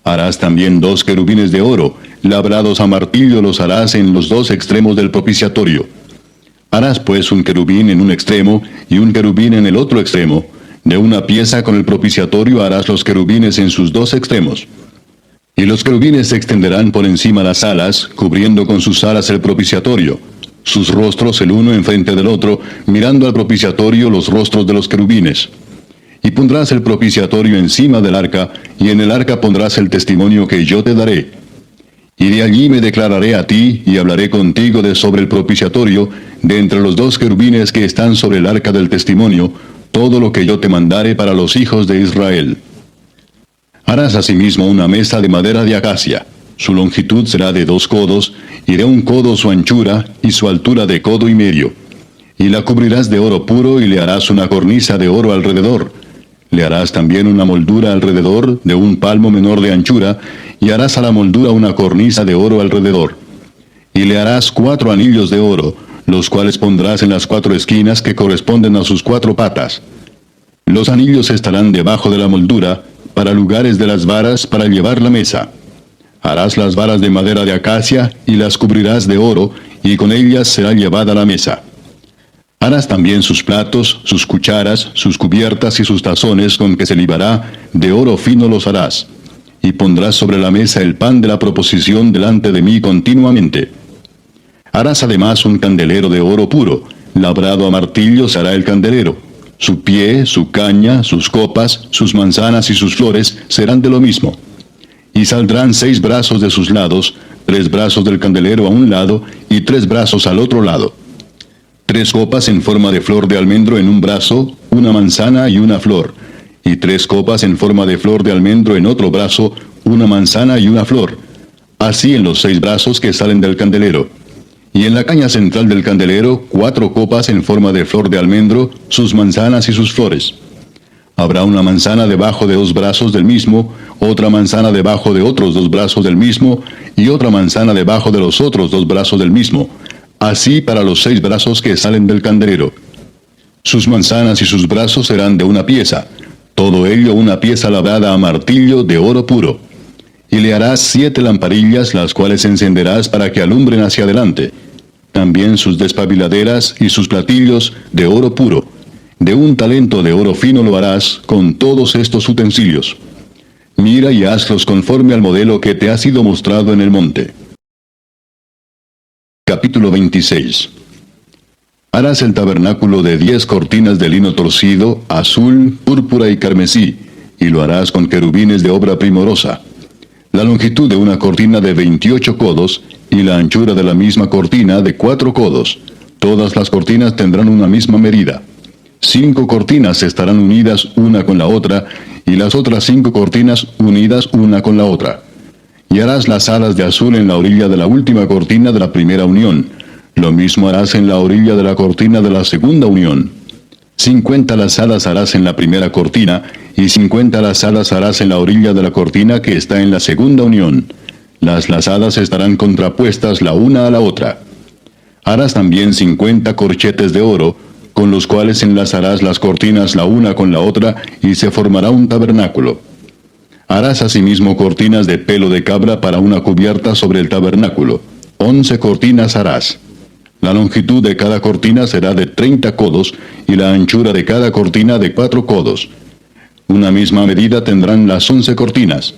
Harás también 2 querubines de oro, labrados a martillo los harás en los 2 extremos del propiciatorio. Harás pues un querubín en un extremo, y un querubín en el otro extremo. De una pieza con el propiciatorio harás los querubines en sus 2 extremos. Y los querubines se extenderán por encima las alas, cubriendo con sus alas el propiciatorio. Sus rostros el uno enfrente del otro, mirando al propiciatorio los rostros de los querubines. Y pondrás el propiciatorio encima del arca, y en el arca pondrás el testimonio que yo te daré. Y de allí me declararé a ti, y hablaré contigo de sobre el propiciatorio, de entre los 2 querubines que están sobre el arca del testimonio, todo lo que yo te mandare para los hijos de Israel. Harás asimismo una mesa de madera de acacia. Su longitud será de 2 codos, y de 1 codo su anchura, y su altura de codo y medio. Y la cubrirás de oro puro y le harás una cornisa de oro alrededor. Le harás también una moldura alrededor de un palmo menor de anchura, y harás a la moldura una cornisa de oro alrededor. Y le harás 4 anillos de oro, los cuales pondrás en las 4 esquinas que corresponden a sus 4 patas. Los anillos estarán debajo de la moldura, para lugares de las varas para llevar la mesa. Harás las varas de madera de acacia, y las cubrirás de oro, y con ellas será llevada la mesa. Harás también sus platos, sus cucharas, sus cubiertas y sus tazones con que se libará, de oro fino los harás. Y pondrás sobre la mesa el pan de la proposición delante de mí continuamente. Harás además un candelero de oro puro, labrado a martillo será el candelero. Su pie, su caña, sus copas, sus manzanas y sus flores serán de lo mismo. Y saldrán 6 brazos de sus lados, 3 brazos del candelero a un lado, y 3 brazos al otro lado. 3 copas en forma de flor de almendro en un brazo, una manzana y una flor, y 3 copas en forma de flor de almendro en otro brazo, una manzana y una flor. Así en los 6 brazos que salen del candelero. Y en la caña central del candelero, 4 copas en forma de flor de almendro, sus manzanas y sus flores. Habrá una manzana debajo de 2 brazos del mismo, otra manzana debajo de otros 2 brazos del mismo, y otra manzana debajo de los otros 2 brazos del mismo. Así para los 6 brazos que salen del candelero. Sus manzanas y sus brazos serán de una pieza, todo ello una pieza labrada a martillo de oro puro. Y le harás 7 lamparillas, las cuales encenderás para que alumbren hacia adelante. También sus despabiladeras y sus platillos de oro puro. De un talento de oro fino lo harás con todos estos utensilios. Mira y hazlos conforme al modelo que te ha sido mostrado en el monte. Capítulo 26. Harás el tabernáculo de 10 cortinas de lino torcido, azul, púrpura y carmesí, y lo harás con querubines de obra primorosa. La longitud de una cortina de 28 codos, y la anchura de la misma cortina de 4 codos. Todas las cortinas tendrán una misma medida. 5 cortinas estarán unidas una con la otra, y las otras 5 cortinas unidas una con la otra. Y harás las alas de azul en la orilla de la última cortina de la primera unión. Lo mismo harás en la orilla de la cortina de la segunda unión. 50 lazadas harás en la primera cortina, y 50 lazadas harás en la orilla de la cortina que está en la segunda unión. Las lazadas estarán contrapuestas la una a la otra. Harás también 50 corchetes de oro, con los cuales enlazarás las cortinas la una con la otra, y se formará un tabernáculo. Harás asimismo cortinas de pelo de cabra para una cubierta sobre el tabernáculo. 11 cortinas harás. La longitud de cada cortina será de 30 codos, y la anchura de cada cortina de 4 codos. Una misma medida tendrán las 11 cortinas.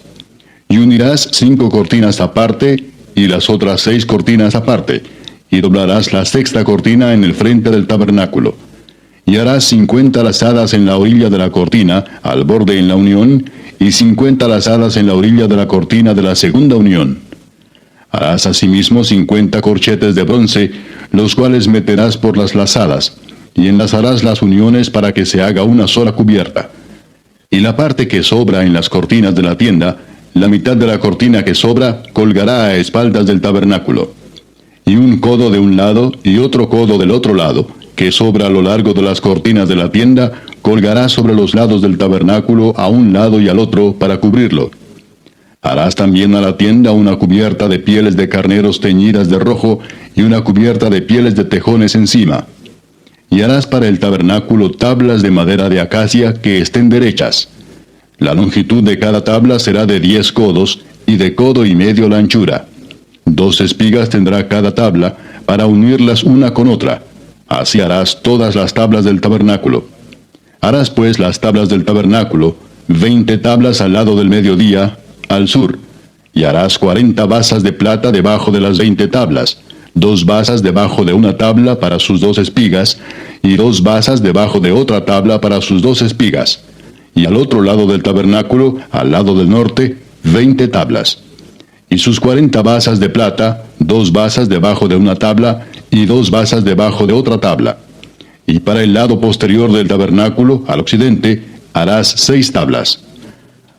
Y unirás 5 cortinas aparte, y las otras 6 cortinas aparte, y doblarás la sexta cortina en el frente del tabernáculo. Y harás 50 lazadas en la orilla de la cortina, al borde en la unión, y 50 lazadas en la orilla de la cortina de la segunda unión. Harás asimismo 50 corchetes de bronce, los cuales meterás por las lazadas, y enlazarás las uniones para que se haga una sola cubierta. Y la parte que sobra en las cortinas de la tienda, la mitad de la cortina que sobra, colgará a espaldas del tabernáculo. Y un codo de un lado y otro codo del otro lado, que sobra a lo largo de las cortinas de la tienda, colgará sobre los lados del tabernáculo a un lado y al otro para cubrirlo. Harás también a la tienda una cubierta de pieles de carneros teñidas de rojo y una cubierta de pieles de tejones encima. Y harás para el tabernáculo tablas de madera de acacia que estén derechas. La longitud de cada tabla será de 10 codos, y de codo y medio la anchura. 2 espigas tendrá cada tabla, para unirlas una con otra. Así harás todas las tablas del tabernáculo. Harás pues las tablas del tabernáculo, 20 tablas al lado del mediodía, al sur. Y harás 40 basas de plata debajo de las 20 tablas, 2 basas debajo de una tabla para sus 2 espigas, y 2 basas debajo de otra tabla para sus 2 espigas. Y al otro lado del tabernáculo, al lado del norte, 20 tablas. Y sus 40 basas de plata, 2 basas debajo de una tabla, y 2 basas debajo de otra tabla. Y para el lado posterior del tabernáculo, al occidente, harás 6 tablas.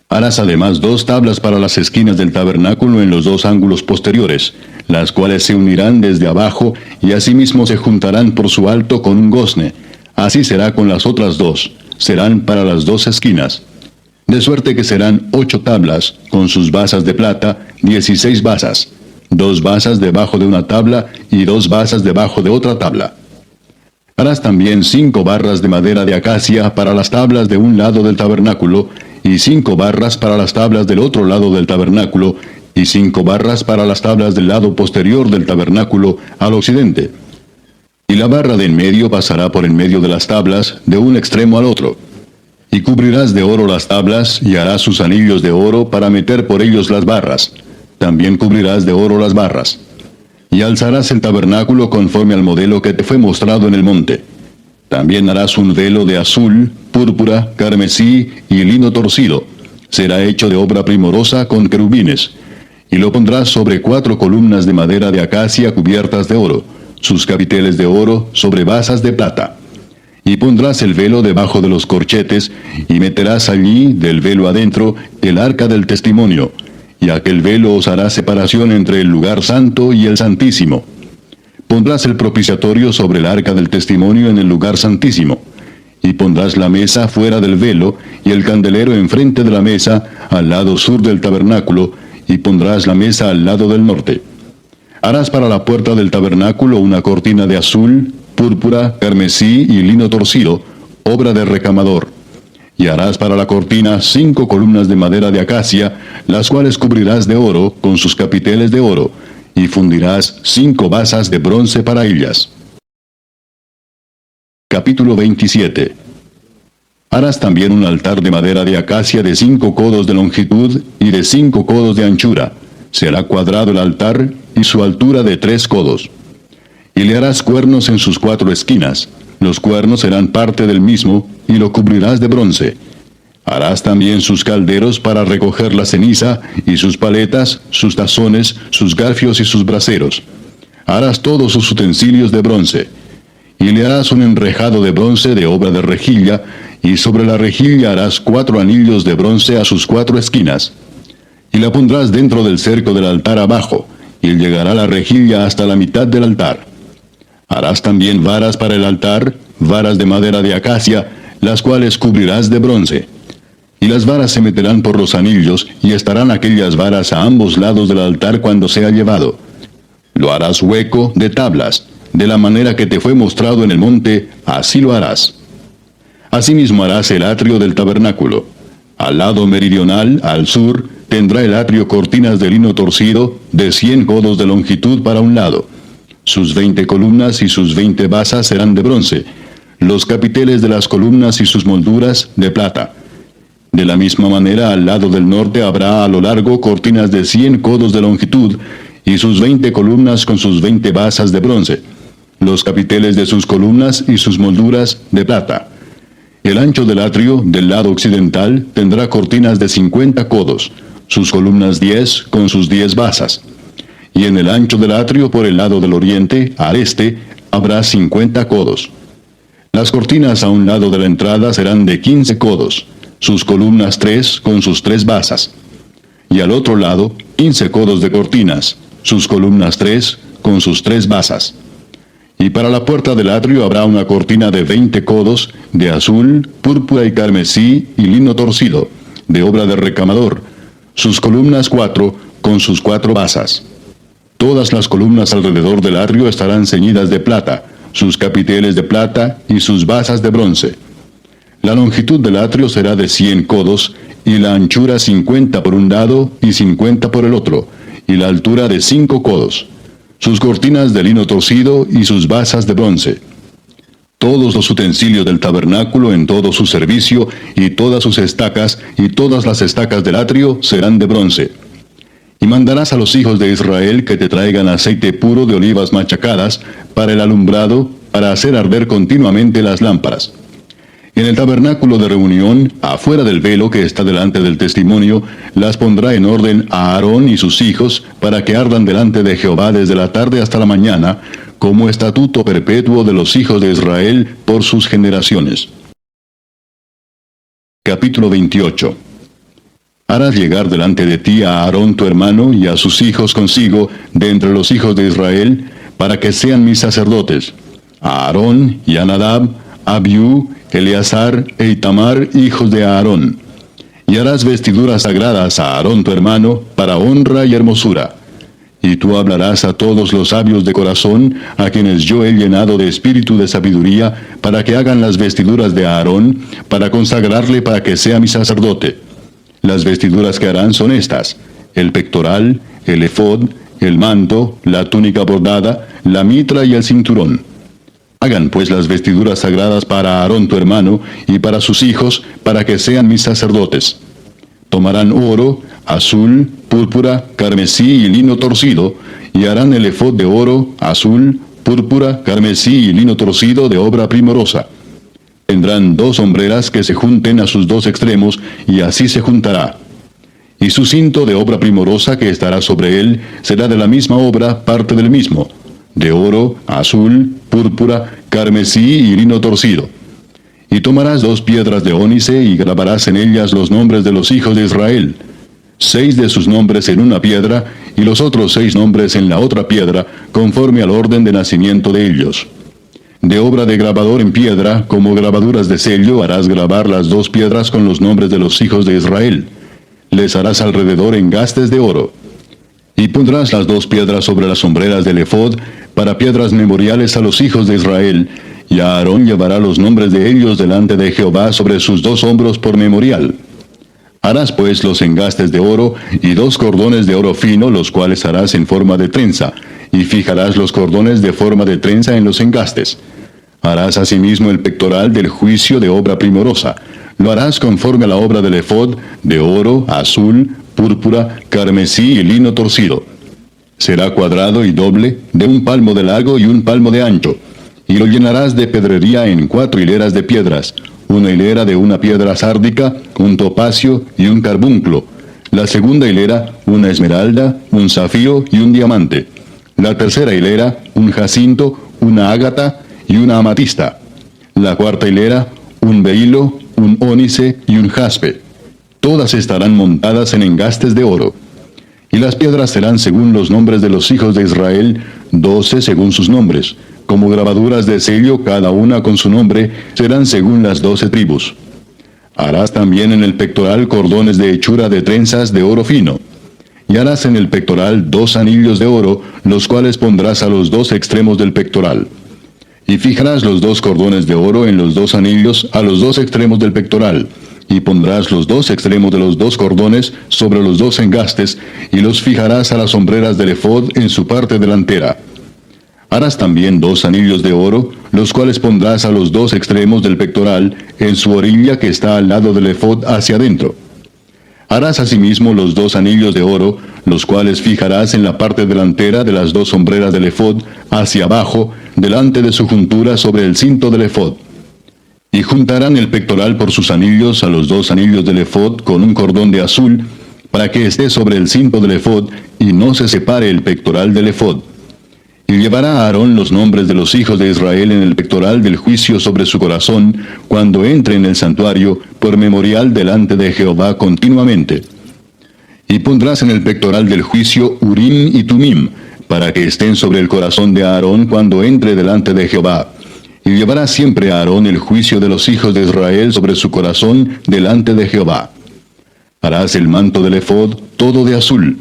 Harás además 2 tablas para las esquinas del tabernáculo en los 2 ángulos posteriores, las cuales se unirán desde abajo, y asimismo se juntarán por su alto con un gozne. Así será con las otras dos, serán para las dos esquinas. De suerte que serán 8 tablas, con sus basas de plata, 16 basas, 2 basas debajo de una tabla, y 2 basas debajo de otra tabla. Harás también 5 barras de madera de acacia para las tablas de un lado del tabernáculo, y 5 barras para las tablas del otro lado del tabernáculo, y 5 barras para las tablas del lado posterior del tabernáculo al occidente. Y la barra de en medio pasará por en medio de las tablas, de un extremo al otro. Y cubrirás de oro las tablas, y harás sus anillos de oro para meter por ellos las barras. También cubrirás de oro las barras. Y alzarás el tabernáculo conforme al modelo que te fue mostrado en el monte. También harás un velo de azul, púrpura, carmesí y lino torcido. Será hecho de obra primorosa con querubines. Y lo pondrás sobre 4 columnas de madera de acacia cubiertas de oro, sus capiteles de oro sobre basas de plata. Y pondrás el velo debajo de los corchetes, y meterás allí, del velo adentro, el arca del testimonio, y aquel velo os hará separación entre el lugar santo y el santísimo. Pondrás el propiciatorio sobre el arca del testimonio en el lugar santísimo, y pondrás la mesa fuera del velo, y el candelero enfrente de la mesa, al lado sur del tabernáculo, y pondrás la mesa al lado del norte. Harás para la puerta del tabernáculo una cortina de azul, púrpura, carmesí y lino torcido, obra de recamador. Y harás para la cortina 5 columnas de madera de acacia, las cuales cubrirás de oro, con sus capiteles de oro, y fundirás 5 basas de bronce para ellas. Capítulo 27. Harás también un altar de madera de acacia de 5 codos de longitud y de 5 codos de anchura. Será cuadrado el altar, y su altura de 3 codos. Y le harás cuernos en sus 4 esquinas. Los cuernos serán parte del mismo, y lo cubrirás de bronce. Harás también sus calderos para recoger la ceniza, y sus paletas, sus tazones, sus garfios y sus braseros. Harás todos sus utensilios de bronce. Y le harás un enrejado de bronce de obra de rejilla, y sobre la rejilla harás 4 anillos de bronce a sus 4 esquinas. Y la pondrás dentro del cerco del altar abajo, y llegará la rejilla hasta la mitad del altar. Harás también varas para el altar, varas de madera de acacia, las cuales cubrirás de bronce. Y las varas se meterán por los anillos, y estarán aquellas varas a ambos lados del altar cuando sea llevado. Lo harás hueco de tablas, de la manera que te fue mostrado en el monte, así lo harás. Asimismo harás el atrio del tabernáculo. Al lado meridional, al sur, tendrá el atrio cortinas de lino torcido, de 100 codos de longitud para un lado. Sus 20 columnas y sus 20 basas serán de bronce, los capiteles de las columnas y sus molduras de plata. De la misma manera, al lado del norte habrá a lo largo cortinas de 100 codos de longitud, y sus 20 columnas con sus 20 basas de bronce, los capiteles de sus columnas y sus molduras de plata. El ancho del atrio, del lado occidental, tendrá cortinas de 50 codos, sus columnas 10 con sus 10 basas. Y en el ancho del atrio por el lado del oriente, al este, habrá 50 codos. Las cortinas a un lado de la entrada serán de 15 codos, sus columnas 3 con sus 3 basas. Y al otro lado, 15 codos de cortinas, sus columnas 3 con sus 3 basas. Y para la puerta del atrio habrá una cortina de 20 codos, de azul, púrpura y carmesí y lino torcido, de obra de recamador, sus columnas 4 con sus 4 basas. Todas las columnas alrededor del atrio estarán ceñidas de plata, sus capiteles de plata y sus basas de bronce. La longitud del atrio será de 100 codos, y la anchura 50 por un lado y 50 por el otro, y la altura de 5 codos. Sus cortinas de lino torcido y sus basas de bronce. Todos los utensilios del tabernáculo en todo su servicio, y todas sus estacas, y todas las estacas del atrio serán de bronce. Y mandarás a los hijos de Israel que te traigan aceite puro de olivas machacadas para el alumbrado, para hacer arder continuamente las lámparas. En el tabernáculo de reunión, afuera del velo que está delante del testimonio, las pondrá en orden a Aarón y sus hijos, para que ardan delante de Jehová desde la tarde hasta la mañana, como estatuto perpetuo de los hijos de Israel por sus generaciones. Capítulo 28. Harás llegar delante de ti a Aarón tu hermano y a sus hijos consigo de entre los hijos de Israel, para que sean mis sacerdotes. A Aarón y a Nadab, Abiú, Eleazar e Itamar, hijos de Aarón. Y harás vestiduras sagradas a Aarón tu hermano, para honra y hermosura. Y tú hablarás a todos los sabios de corazón, a quienes yo he llenado de espíritu de sabiduría, para que hagan las vestiduras de Aarón, para consagrarle para que sea mi sacerdote. Las vestiduras que harán son estas: el pectoral, el efod, el manto, la túnica bordada, la mitra y el cinturón. Hagan pues las vestiduras sagradas para Aarón tu hermano y para sus hijos, para que sean mis sacerdotes. Tomarán oro, azul, púrpura, carmesí y lino torcido, y harán el efod de oro, azul, púrpura, carmesí y lino torcido de obra primorosa. Tendrán 2 hombreras que se junten a sus 2 extremos, y así se juntará. Y su cinto de obra primorosa que estará sobre él será de la misma obra, parte del mismo, de oro, azul, púrpura, carmesí y lino torcido. Y tomarás 2 piedras de ónice y grabarás en ellas los nombres de los hijos de Israel, 6 de sus nombres en una piedra y los otros 6 nombres en la otra piedra, conforme al orden de nacimiento de ellos. De obra de grabador en piedra, como grabaduras de sello, harás grabar las 2 piedras con los nombres de los hijos de Israel. Les harás alrededor engastes de oro. Y pondrás las 2 piedras sobre las sombreras del efod, para piedras memoriales a los hijos de Israel, y Aarón llevará los nombres de ellos delante de Jehová sobre sus 2 hombros por memorial. Harás pues los engastes de oro, y 2 cordones de oro fino, los cuales harás en forma de trenza, y fijarás los cordones de forma de trenza en los engastes. Harás asimismo el pectoral del juicio de obra primorosa. Lo harás conforme a la obra del efod, de oro, azul, púrpura, carmesí y lino torcido. Será cuadrado y doble, de 1 palmo de largo y 1 palmo de ancho, y lo llenarás de pedrería en 4 hileras de piedras, una hilera de una piedra sárdica, un topacio y un carbunclo, la segunda hilera una esmeralda, un zafiro y un diamante, la tercera hilera un jacinto, una ágata y una amatista, la cuarta hilera un beilo, un ónice y un jaspe. Todas estarán montadas en engastes de oro. Y las piedras serán según los nombres de los hijos de Israel, 12 según sus nombres, como grabaduras de sello, cada una con su nombre, serán según las 12 tribus. Harás también en el pectoral cordones de hechura de trenzas de oro fino. Y harás en el pectoral 2 anillos de oro, los cuales pondrás a los 2 extremos del pectoral. Y fijarás los 2 cordones de oro en los 2 anillos a los 2 extremos del pectoral, y pondrás los 2 extremos de los 2 cordones sobre los 2 engastes, y los fijarás a las sombreras del efod en su parte delantera. Harás también 2 anillos de oro, los cuales pondrás a los 2 extremos del pectoral, en su orilla que está al lado del efod hacia adentro. Harás asimismo los 2 anillos de oro, los cuales fijarás en la parte delantera de las 2 sombreras del efod, hacia abajo, delante de su juntura sobre el cinto del efod. Y juntarán el pectoral por sus anillos a los 2 anillos del efod con un cordón de azul, para que esté sobre el cinto del efod, y no se separe el pectoral del efod. Y llevará a Aarón los nombres de los hijos de Israel en el pectoral del juicio sobre su corazón, cuando entre en el santuario, por memorial delante de Jehová continuamente. Y pondrás en el pectoral del juicio Urim y Tumim, para que estén sobre el corazón de Aarón cuando entre delante de Jehová. Y llevará siempre a Aarón el juicio de los hijos de Israel sobre su corazón delante de Jehová. Harás el manto del efod todo de azul,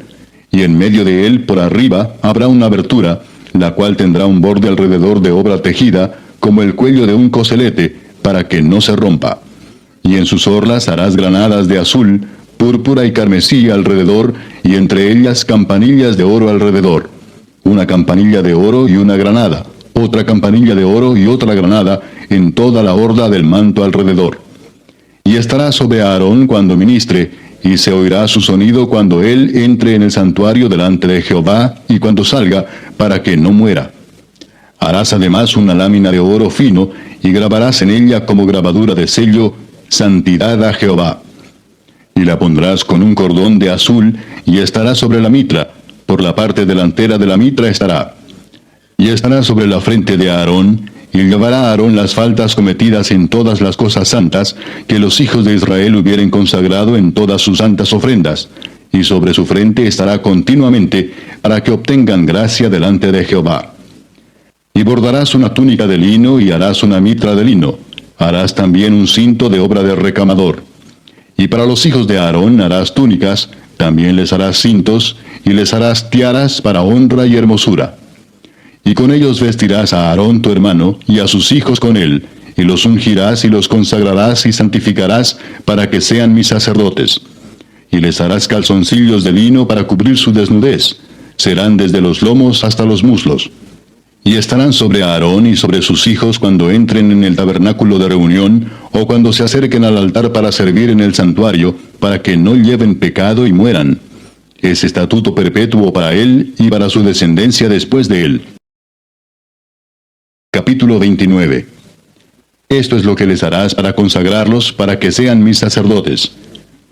y en medio de él por arriba habrá una abertura, la cual tendrá un borde alrededor de obra tejida, como el cuello de un coselete, para que no se rompa. Y en sus orlas harás granadas de azul, púrpura y carmesí alrededor, y entre ellas campanillas de oro alrededor. Una campanilla de oro y una granada, otra campanilla de oro y otra granada, en toda la orla del manto alrededor. Y estará sobre Aarón cuando ministre, y se oirá su sonido cuando él entre en el santuario delante de Jehová, y cuando salga, para que no muera. Harás además una lámina de oro fino, y grabarás en ella como grabadura de sello, Santidad a Jehová. Y la pondrás con un cordón de azul, y estará sobre la mitra, por la parte delantera de la mitra estará. Y estará sobre la frente de Aarón, y llevará Aarón las faltas cometidas en todas las cosas santas que los hijos de Israel hubieren consagrado en todas sus santas ofrendas, y sobre su frente estará continuamente, para que obtengan gracia delante de Jehová. Y bordarás una túnica de lino, y harás una mitra de lino. Harás también un cinto de obra de recamador. Y para los hijos de Aarón harás túnicas, también les harás cintos, y les harás tiaras para honra y hermosura. Y con ellos vestirás a Aarón tu hermano, y a sus hijos con él, y los ungirás y los consagrarás y santificarás para que sean mis sacerdotes. Y les harás calzoncillos de lino para cubrir su desnudez. Serán desde los lomos hasta los muslos. Y estarán sobre Aarón y sobre sus hijos cuando entren en el tabernáculo de reunión, o cuando se acerquen al altar para servir en el santuario, para que no lleven pecado y mueran. Es estatuto perpetuo para él y para su descendencia después de él. Capítulo 29. Esto es lo que les harás para consagrarlos, para que sean mis sacerdotes.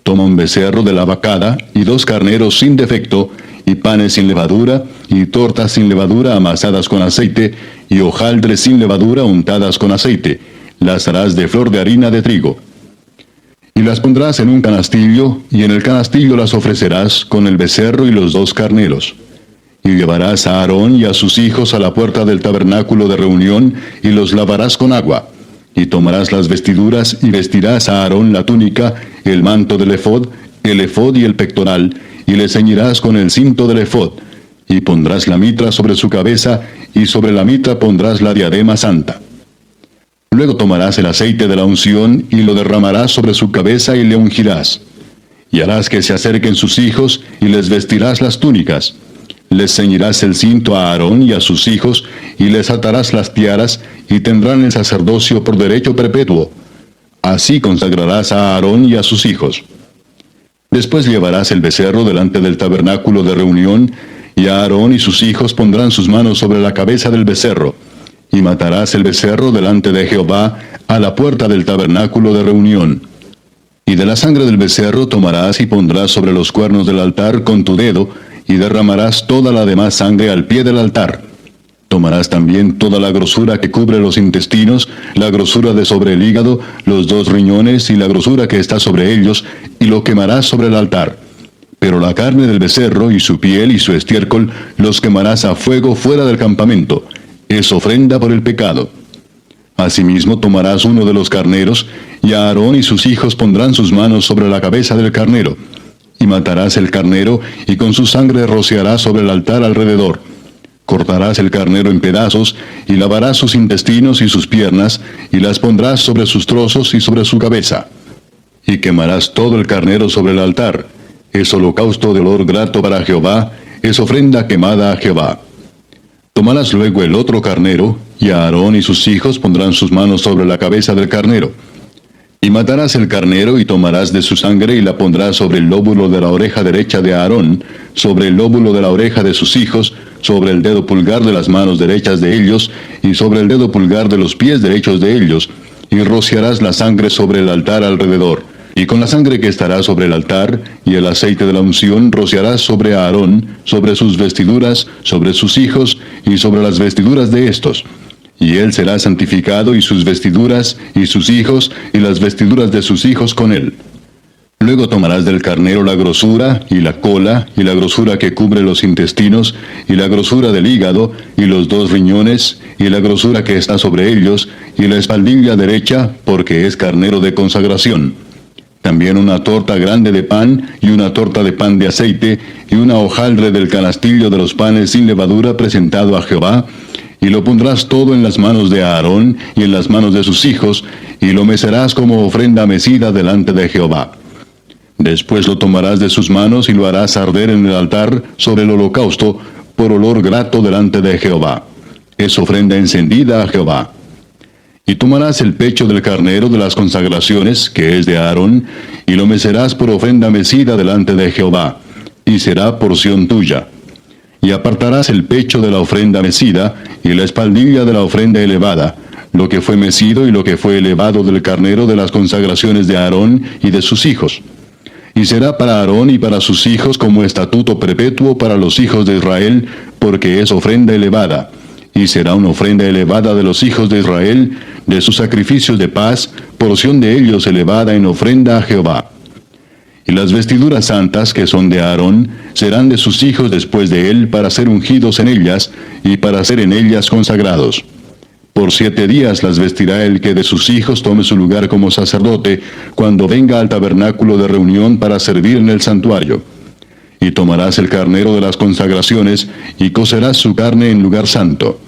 Toma un becerro de la vacada, y 2 carneros sin defecto, y panes sin levadura, y tortas sin levadura amasadas con aceite, y hojaldres sin levadura untadas con aceite. Las harás de flor de harina de trigo. Y las pondrás en un canastillo, y en el canastillo las ofrecerás con el becerro y los 2 carneros. Y llevarás a Aarón y a sus hijos a la puerta del tabernáculo de reunión, y los lavarás con agua. Y tomarás las vestiduras, y vestirás a Aarón la túnica, el manto del efod y el pectoral, y le ceñirás con el cinto del efod, y pondrás la mitra sobre su cabeza, y sobre la mitra pondrás la diadema santa. Luego tomarás el aceite de la unción, y lo derramarás sobre su cabeza, y le ungirás. Y harás que se acerquen sus hijos, y les vestirás las túnicas. Les ceñirás el cinto a Aarón y a sus hijos, y les atarás las tiaras, y tendrán el sacerdocio por derecho perpetuo. Así consagrarás a Aarón y a sus hijos. Después llevarás el becerro delante del tabernáculo de reunión, y Aarón y sus hijos pondrán sus manos sobre la cabeza del becerro, y matarás el becerro delante de Jehová a la puerta del tabernáculo de reunión. Y de la sangre del becerro tomarás y pondrás sobre los cuernos del altar con tu dedo, y derramarás toda la demás sangre al pie del altar. Tomarás también toda la grosura que cubre los intestinos, la grosura de sobre el hígado, los 2 riñones y la grosura que está sobre ellos, y lo quemarás sobre el altar. Pero la carne del becerro y su piel y su estiércol los quemarás a fuego fuera del campamento. Es ofrenda por el pecado. Asimismo tomarás uno de los carneros, y Aarón y sus hijos pondrán sus manos sobre la cabeza del carnero. Y matarás el carnero, y con su sangre rociarás sobre el altar alrededor. Cortarás el carnero en pedazos, y lavarás sus intestinos y sus piernas, y las pondrás sobre sus trozos y sobre su cabeza. Y quemarás todo el carnero sobre el altar. Es holocausto de olor grato para Jehová, es ofrenda quemada a Jehová. Tomarás luego el otro carnero, y Aarón y sus hijos pondrán sus manos sobre la cabeza del carnero. Y matarás el carnero, y tomarás de su sangre, y la pondrás sobre el lóbulo de la oreja derecha de Aarón, sobre el lóbulo de la oreja de sus hijos, sobre el dedo pulgar de las manos derechas de ellos, y sobre el dedo pulgar de los pies derechos de ellos, y rociarás la sangre sobre el altar alrededor. Y con la sangre que estará sobre el altar, y el aceite de la unción, rociarás sobre Aarón, sobre sus vestiduras, sobre sus hijos, y sobre las vestiduras de éstos. Y él será santificado, y sus vestiduras, y sus hijos, y las vestiduras de sus hijos con él. Luego tomarás del carnero la grosura, y la cola, y la grosura que cubre los intestinos, y la grosura del hígado, y los 2 riñones, y la grosura que está sobre ellos, y la espaldilla derecha, porque es carnero de consagración. También una torta grande de pan, y una torta de pan de aceite, y una hojaldre del canastillo de los panes sin levadura presentado a Jehová, y lo pondrás todo en las manos de Aarón y en las manos de sus hijos, y lo mecerás como ofrenda mecida delante de Jehová. Después lo tomarás de sus manos y lo harás arder en el altar sobre el holocausto, por olor grato delante de Jehová. Es ofrenda encendida a Jehová. Y tomarás el pecho del carnero de las consagraciones, que es de Aarón, y lo mecerás por ofrenda mecida delante de Jehová, y será porción tuya. Y apartarás el pecho de la ofrenda mecida, y la espaldilla de la ofrenda elevada, lo que fue mecido y lo que fue elevado del carnero de las consagraciones de Aarón y de sus hijos. Y será para Aarón y para sus hijos como estatuto perpetuo para los hijos de Israel, porque es ofrenda elevada. y será una ofrenda elevada de los hijos de Israel, de sus sacrificios de paz, porción de ellos elevada en ofrenda a Jehová. Y las vestiduras santas que son de Aarón serán de sus hijos después de él para ser ungidos en ellas y para ser en ellas consagrados. Por 7 días las vestirá el que de sus hijos tome su lugar como sacerdote cuando venga al tabernáculo de reunión para servir en el santuario. Y tomarás el carnero de las consagraciones y cocerás su carne en lugar santo.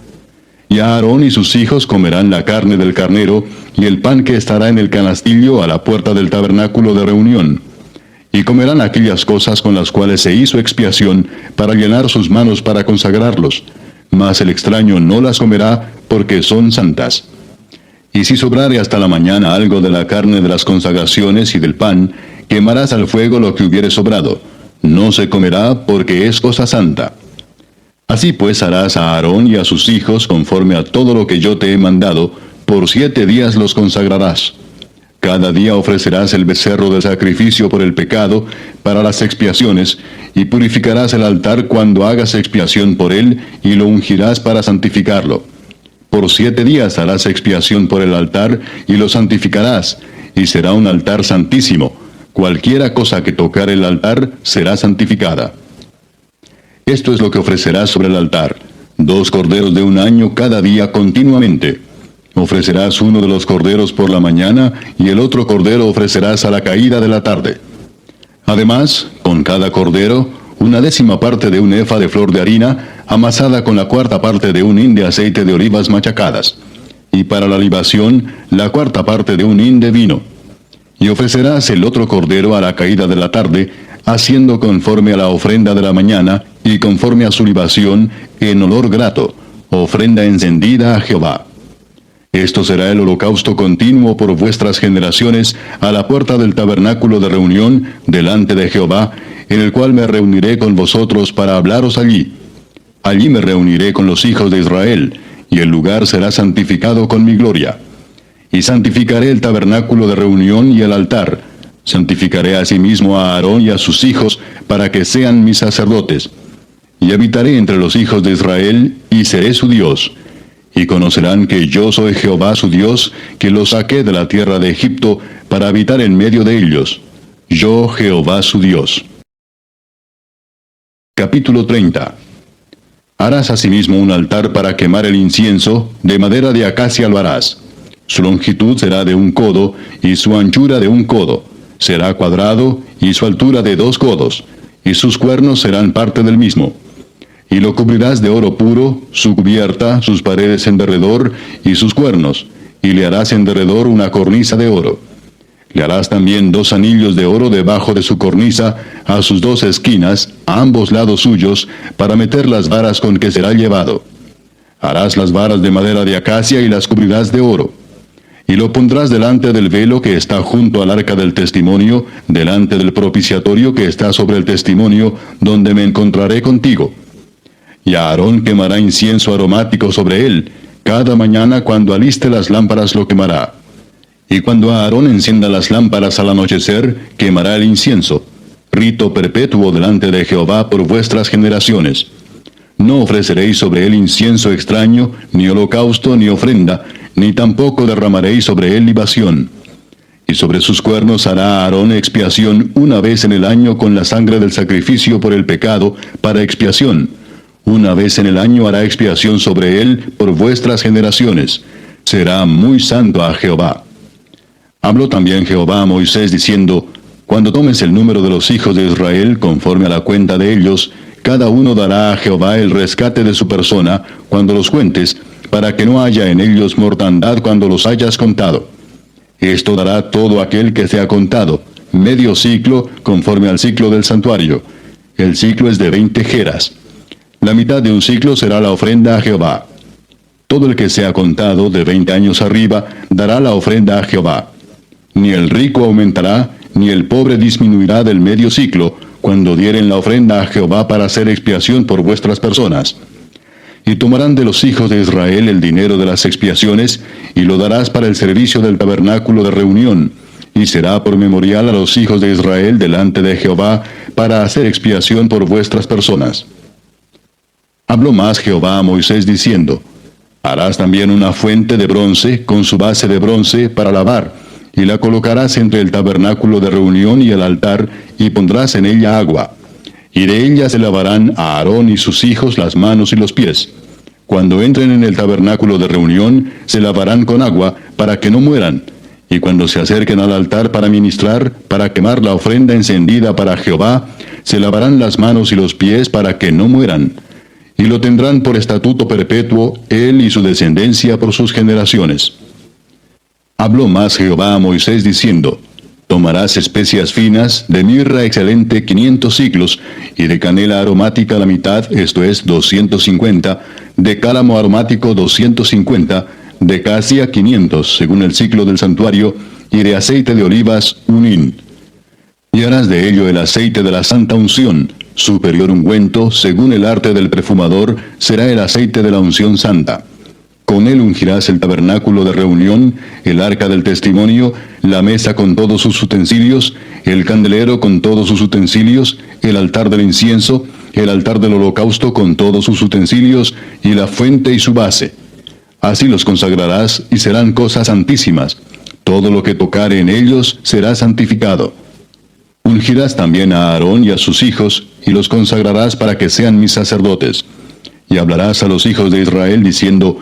Y Aarón y sus hijos comerán la carne del carnero y el pan que estará en el canastillo a la puerta del tabernáculo de reunión. Y comerán aquellas cosas con las cuales se hizo expiación para llenar sus manos para consagrarlos, mas el extraño no las comerá porque son santas. Y si sobrare hasta la mañana algo de la carne de las consagraciones y del pan, quemarás al fuego lo que hubiere sobrado. No se comerá porque es cosa santa. Así pues harás a Aarón y a sus hijos conforme a todo lo que yo te he mandado, por 7 días los consagrarás. Cada día ofrecerás el becerro de sacrificio por el pecado para las expiaciones, y purificarás el altar cuando hagas expiación por él, y lo ungirás para santificarlo. Por 7 días harás expiación por el altar, y lo santificarás, y será un altar santísimo. Cualquiera cosa que tocar el altar será santificada. Esto es lo que ofrecerás sobre el altar: 2 corderos de 1 año cada día continuamente. Ofrecerás uno de los corderos por la mañana, y el otro cordero ofrecerás a la caída de la tarde. Además, con cada cordero, 1/10 parte de un efa de flor de harina, amasada con la 1/4 parte de un hin de aceite de olivas machacadas. Y para la libación, la 1/4 parte de un hin de vino. Y ofrecerás el otro cordero a la caída de la tarde, haciendo conforme a la ofrenda de la mañana, y conforme a su libación, en olor grato, ofrenda encendida a Jehová. Esto será el holocausto continuo por vuestras generaciones a la puerta del tabernáculo de reunión delante de Jehová, en el cual me reuniré con vosotros para hablaros allí. Allí me reuniré con los hijos de Israel, y el lugar será santificado con mi gloria. Y santificaré el tabernáculo de reunión y el altar. Santificaré asimismo a Aarón y a sus hijos para que sean mis sacerdotes. Y habitaré entre los hijos de Israel, y seré su Dios. Y conocerán que yo soy Jehová su Dios, que los saqué de la tierra de Egipto para habitar en medio de ellos. Yo Jehová su Dios. Capítulo 30. Harás asimismo un altar para quemar el incienso, de madera de acacia lo harás. Su longitud será de 1 codo, y su anchura de 1 codo. Será cuadrado, y su altura de 2 codos, y sus cuernos serán parte del mismo. Y lo cubrirás de oro puro, su cubierta, sus paredes en derredor, y sus cuernos, y le harás en derredor una cornisa de oro. Le harás también 2 anillos de oro debajo de su cornisa, a sus 2 esquinas, a ambos lados suyos, para meter las varas con que será llevado. Harás las varas de madera de acacia y las cubrirás de oro. Y lo pondrás delante del velo que está junto al arca del testimonio, delante del propiciatorio que está sobre el testimonio, donde me encontraré contigo. Y Aarón quemará incienso aromático sobre él, cada mañana cuando aliste las lámparas lo quemará. Y cuando Aarón encienda las lámparas al anochecer, quemará el incienso, rito perpetuo delante de Jehová por vuestras generaciones. No ofreceréis sobre él incienso extraño, ni holocausto, ni ofrenda, ni tampoco derramaréis sobre él libación. Y sobre sus cuernos hará Aarón expiación 1 vez en el año con la sangre del sacrificio por el pecado, para expiación. 1 vez en el año hará expiación sobre él por vuestras generaciones. Será muy santo a Jehová. Habló también Jehová a Moisés diciendo: Cuando tomes el número de los hijos de Israel conforme a la cuenta de ellos, cada uno dará a Jehová el rescate de su persona cuando los cuentes, para que no haya en ellos mortandad cuando los hayas contado. Esto dará todo aquel que sea contado, medio ciclo conforme al ciclo del santuario. El ciclo es de 20 geras. La mitad de un ciclo será la ofrenda a Jehová. Todo el que sea contado de 20 años arriba dará la ofrenda a Jehová. Ni el rico aumentará, ni el pobre disminuirá del medio ciclo, cuando dieren la ofrenda a Jehová para hacer expiación por vuestras personas. Y tomarán de los hijos de Israel el dinero de las expiaciones, y lo darás para el servicio del tabernáculo de reunión, y será por memorial a los hijos de Israel delante de Jehová, para hacer expiación por vuestras personas. Habló más Jehová a Moisés diciendo: Harás también una fuente de bronce con su base de bronce para lavar, y la colocarás entre el tabernáculo de reunión y el altar, y pondrás en ella agua. Y de ella se lavarán a Aarón y sus hijos las manos y los pies. Cuando entren en el tabernáculo de reunión, se lavarán con agua, para que no mueran. Y cuando se acerquen al altar para ministrar, para quemar la ofrenda encendida para Jehová, se lavarán las manos y los pies para que no mueran. Y lo tendrán por estatuto perpetuo, él y su descendencia por sus generaciones. Habló más Jehová a Moisés diciendo: Tomarás especias finas, de mirra excelente 500 siclos, y de canela aromática la mitad, esto es 250, de cálamo aromático 250, de casia 500, según el ciclo del santuario, y de aceite de olivas 1 hin. Y harás de ello el aceite de la santa unción, superior ungüento, según el arte del perfumador, será el aceite de la unción santa. Con él ungirás el tabernáculo de reunión, el arca del testimonio, la mesa con todos sus utensilios, el candelero con todos sus utensilios, el altar del incienso, el altar del holocausto con todos sus utensilios, y la fuente y su base. Así los consagrarás, y serán cosas santísimas. Todo lo que tocare en ellos será santificado. Ungirás también a Aarón y a sus hijos, y los consagrarás para que sean mis sacerdotes. Y hablarás a los hijos de Israel diciendo: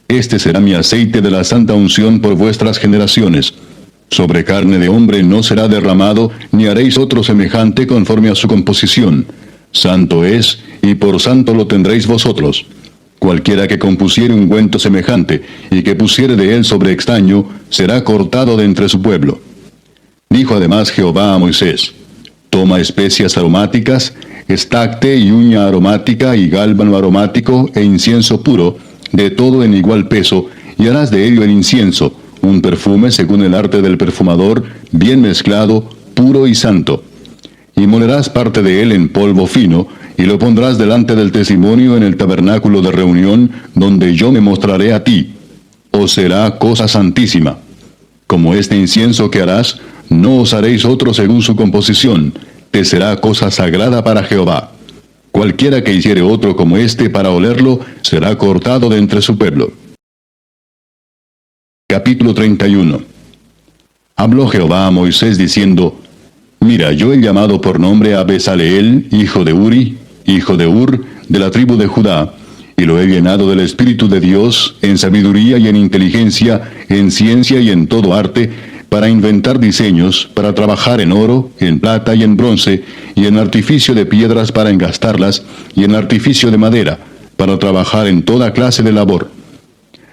Este será mi aceite de la santa unción por vuestras generaciones. Sobre carne de hombre no será derramado, ni haréis otro semejante conforme a su composición. Santo es, y por santo lo tendréis vosotros. Cualquiera que compusiere ungüento semejante, y que pusiere de él sobre extraño, será cortado de entre su pueblo. Dijo además Jehová a Moisés: Toma especias aromáticas, estacte y uña aromática y gálbano aromático e incienso puro, de todo en igual peso, y harás de ello el incienso, un perfume según el arte del perfumador, bien mezclado, puro y santo. Y molerás parte de él en polvo fino, y lo pondrás delante del testimonio en el tabernáculo de reunión, donde yo me mostraré a ti. Os será cosa santísima. Como este incienso que harás, no os haréis otro según su composición, te será cosa sagrada para Jehová. Cualquiera que hiciere otro como este para olerlo, será cortado de entre su pueblo. Capítulo 31. Habló Jehová a Moisés diciendo: Mira, yo he llamado por nombre a Bezaleel, hijo de Uri, hijo de Ur, de la tribu de Judá, y lo he llenado del Espíritu de Dios, en sabiduría y en inteligencia, en ciencia y en todo arte, para inventar diseños, para trabajar en oro, en plata y en bronce, y en artificio de piedras para engastarlas, y en artificio de madera, para trabajar en toda clase de labor.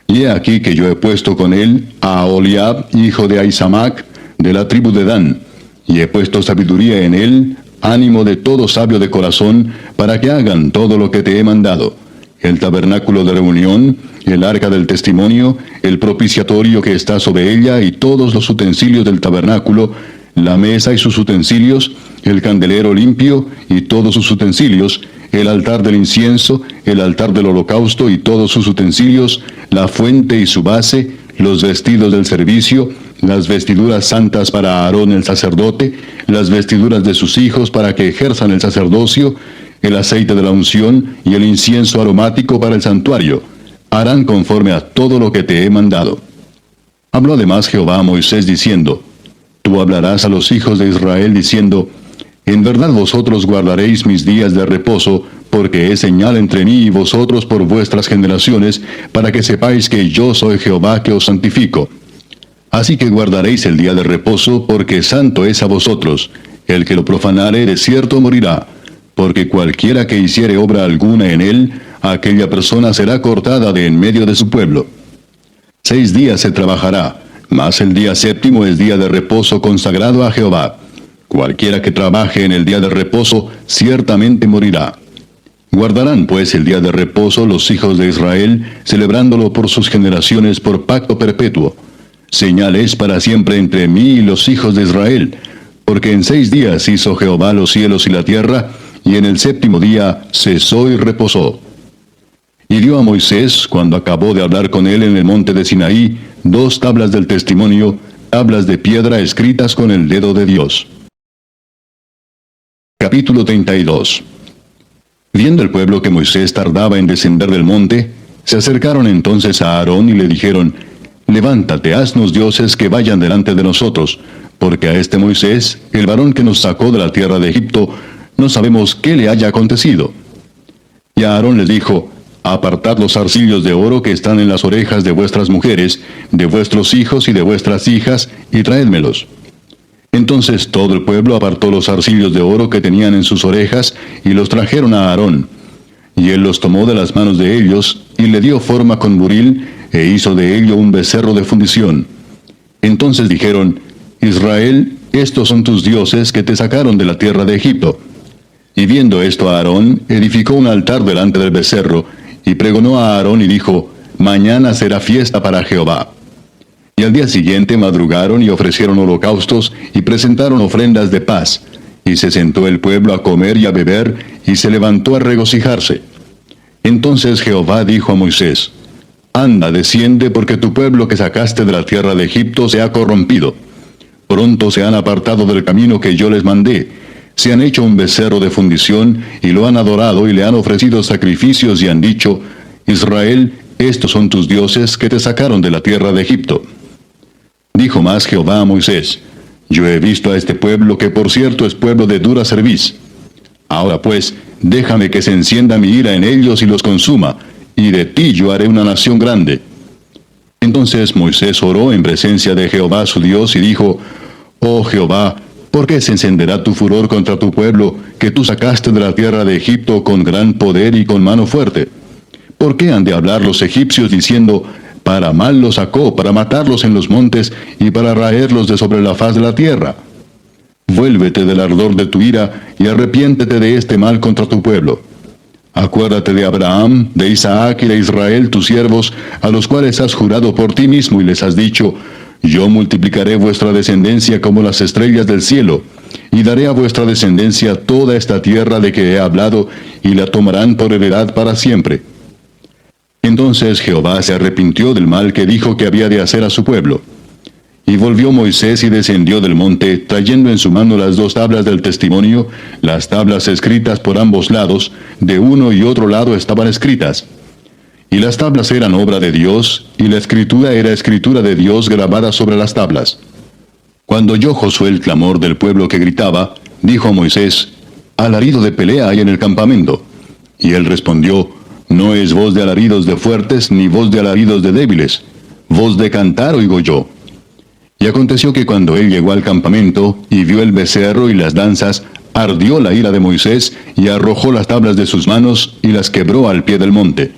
Y he aquí que yo he puesto con él a Aholiab, hijo de Ahisamac, de la tribu de Dan, y he puesto sabiduría en él, ánimo de todo sabio de corazón, para que hagan todo lo que te he mandado: el tabernáculo de reunión, el arca del testimonio, el propiciatorio que está sobre ella y todos los utensilios del tabernáculo, la mesa y sus utensilios, el candelero limpio y todos sus utensilios, el altar del incienso, el altar del holocausto y todos sus utensilios, la fuente y su base, los vestidos del servicio, las vestiduras santas para Aarón el sacerdote, las vestiduras de sus hijos para que ejerzan el sacerdocio, el aceite de la unción y el incienso aromático para el santuario. Harán conforme a todo lo que te he mandado. Habló además Jehová a Moisés diciendo: Tú hablarás a los hijos de Israel diciendo: En verdad vosotros guardaréis mis días de reposo, porque es señal entre mí y vosotros por vuestras generaciones, para que sepáis que yo soy Jehová que os santifico. Así que guardaréis el día de reposo, porque santo es a vosotros. El que lo profanare de cierto morirá, porque cualquiera que hiciere obra alguna en él, aquella persona será cortada de en medio de su pueblo. 6 días se trabajará, mas el día séptimo es día de reposo consagrado a Jehová. Cualquiera que trabaje en el día de reposo, ciertamente morirá. Guardarán pues el día de reposo los hijos de Israel, celebrándolo por sus generaciones por pacto perpetuo. Señal es para siempre entre mí y los hijos de Israel, porque en 6 días hizo Jehová los cielos y la tierra, y en el séptimo día cesó y reposó. Y dio a Moisés, cuando acabó de hablar con él en el monte de Sinaí, 2 tablas del testimonio, tablas de piedra escritas con el dedo de Dios. Capítulo 32. Viendo el pueblo que Moisés tardaba en descender del monte, Se acercaron entonces a Aarón y le dijeron, levántate, haznos dioses que vayan delante de nosotros, porque a este Moisés, el varón que nos sacó de la tierra de Egipto, no sabemos qué le haya acontecido. Y Aarón les dijo, apartad los zarcillos de oro que están en las orejas de vuestras mujeres, de vuestros hijos y de vuestras hijas, y traédmelos. Entonces todo el pueblo apartó los zarcillos de oro que tenían en sus orejas, y los trajeron a Aarón. Y él los tomó de las manos de ellos, y le dio forma con buril, e hizo de ello un becerro de fundición. Entonces dijeron, Israel, estos son tus dioses que te sacaron de la tierra de Egipto. Y viendo esto Aarón, edificó un altar delante del becerro, y pregonó a Aarón y dijo, mañana será fiesta para Jehová. Y al día siguiente madrugaron y ofrecieron holocaustos, y presentaron ofrendas de paz. Y se sentó el pueblo a comer y a beber, y se levantó a regocijarse. Entonces Jehová dijo a Moisés, anda, desciende, porque tu pueblo que sacaste de la tierra de Egipto se ha corrompido. Pronto se han apartado del camino que yo les mandé. Se han hecho un becerro de fundición, y lo han adorado, y le han ofrecido sacrificios, y han dicho, Israel, estos son tus dioses que te sacaron de la tierra de Egipto. Dijo más Jehová a Moisés, yo he visto a este pueblo, que por cierto es pueblo de dura cerviz. Ahora pues, déjame que se encienda mi ira en ellos y los consuma, y de ti yo haré una nación grande. Entonces Moisés oró en presencia de Jehová su Dios, y dijo, oh Jehová, ¿por qué se encenderá tu furor contra tu pueblo, que tú sacaste de la tierra de Egipto con gran poder y con mano fuerte? ¿Por qué han de hablar los egipcios diciendo, para mal los sacó, para matarlos en los montes, y para raerlos de sobre la faz de la tierra? Vuélvete del ardor de tu ira, y arrepiéntete de este mal contra tu pueblo. Acuérdate de Abraham, de Isaac y de Israel, tus siervos, a los cuales has jurado por ti mismo, y les has dicho, yo multiplicaré vuestra descendencia como las estrellas del cielo, y daré a vuestra descendencia toda esta tierra de que he hablado, y la tomarán por heredad para siempre. Entonces Jehová se arrepintió del mal que dijo que había de hacer a su pueblo. Y volvió Moisés y descendió del monte, trayendo en su mano las 2 tablas del testimonio, las tablas escritas por ambos lados, de uno y otro lado estaban escritas. Y las tablas eran obra de Dios, y la escritura era escritura de Dios grabada sobre las tablas. Cuando oyó Josué el clamor del pueblo que gritaba, dijo a Moisés, alarido de pelea hay en el campamento. Y él respondió, no es voz de alaridos de fuertes, ni voz de alaridos de débiles, voz de cantar oigo yo. Y aconteció que cuando él llegó al campamento, y vio el becerro y las danzas, ardió la ira de Moisés, y arrojó las tablas de sus manos, y las quebró al pie del monte.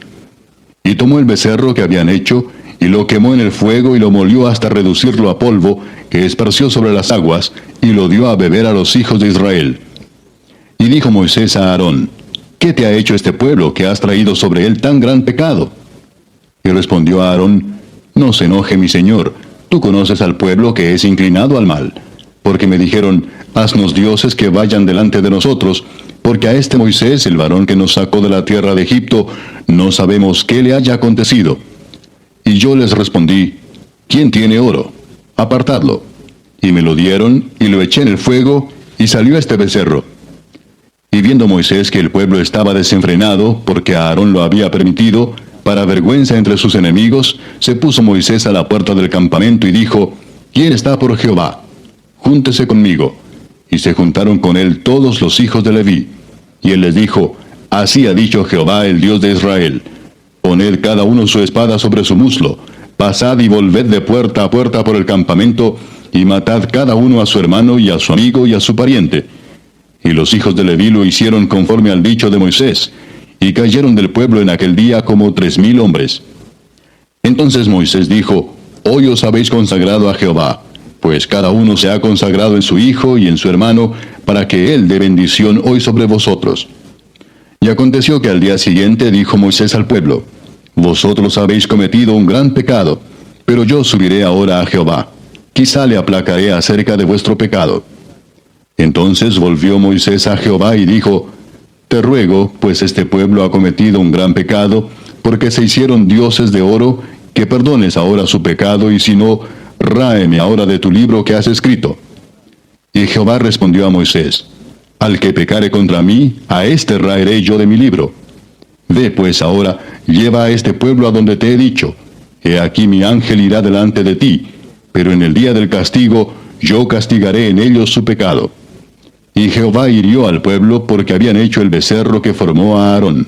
Y tomó el becerro que habían hecho, y lo quemó en el fuego, y lo molió hasta reducirlo a polvo, que esparció sobre las aguas, y lo dio a beber a los hijos de Israel. Y dijo Moisés a Aarón, ¿qué te ha hecho este pueblo, que has traído sobre él tan gran pecado? Y respondió a Aarón, no se enoje mi señor, tú conoces al pueblo que es inclinado al mal. Porque me dijeron, haznos dioses que vayan delante de nosotros, porque a este Moisés, el varón que nos sacó de la tierra de Egipto, no sabemos qué le haya acontecido. Y yo les respondí, ¿quién tiene oro? Apartadlo. Y me lo dieron, y lo eché en el fuego, y salió este becerro. Y viendo Moisés que el pueblo estaba desenfrenado, porque Aarón lo había permitido, para vergüenza entre sus enemigos, se puso Moisés a la puerta del campamento y dijo, ¿quién está por Jehová? Júntese conmigo. Y se juntaron con él todos los hijos de Leví. Y él les dijo, así ha dicho Jehová, el Dios de Israel, poned cada uno su espada sobre su muslo, pasad y volved de puerta a puerta por el campamento, y matad cada uno a su hermano y a su amigo y a su pariente. Y los hijos de Leví lo hicieron conforme al dicho de Moisés, y cayeron del pueblo en aquel día como 3,000 hombres. Entonces Moisés dijo, hoy os habéis consagrado a Jehová, pues cada uno se ha consagrado en su hijo y en su hermano, para que él dé bendición hoy sobre vosotros. Y aconteció que al día siguiente dijo Moisés al pueblo, vosotros habéis cometido un gran pecado, pero yo subiré ahora a Jehová, quizá le aplacaré acerca de vuestro pecado. Entonces volvió Moisés a Jehová y dijo, te ruego, pues este pueblo ha cometido un gran pecado, porque se hicieron dioses de oro, que perdones ahora su pecado, y si no, ráeme ahora de tu libro que has escrito. Y Jehová respondió a Moisés, al que pecare contra mí, a éste raeré yo de mi libro. Ve pues ahora, lleva a este pueblo a donde te he dicho. He aquí mi ángel irá delante de ti, pero en el día del castigo yo castigaré en ellos su pecado. Y Jehová hirió al pueblo porque habían hecho el becerro que formó a Aarón.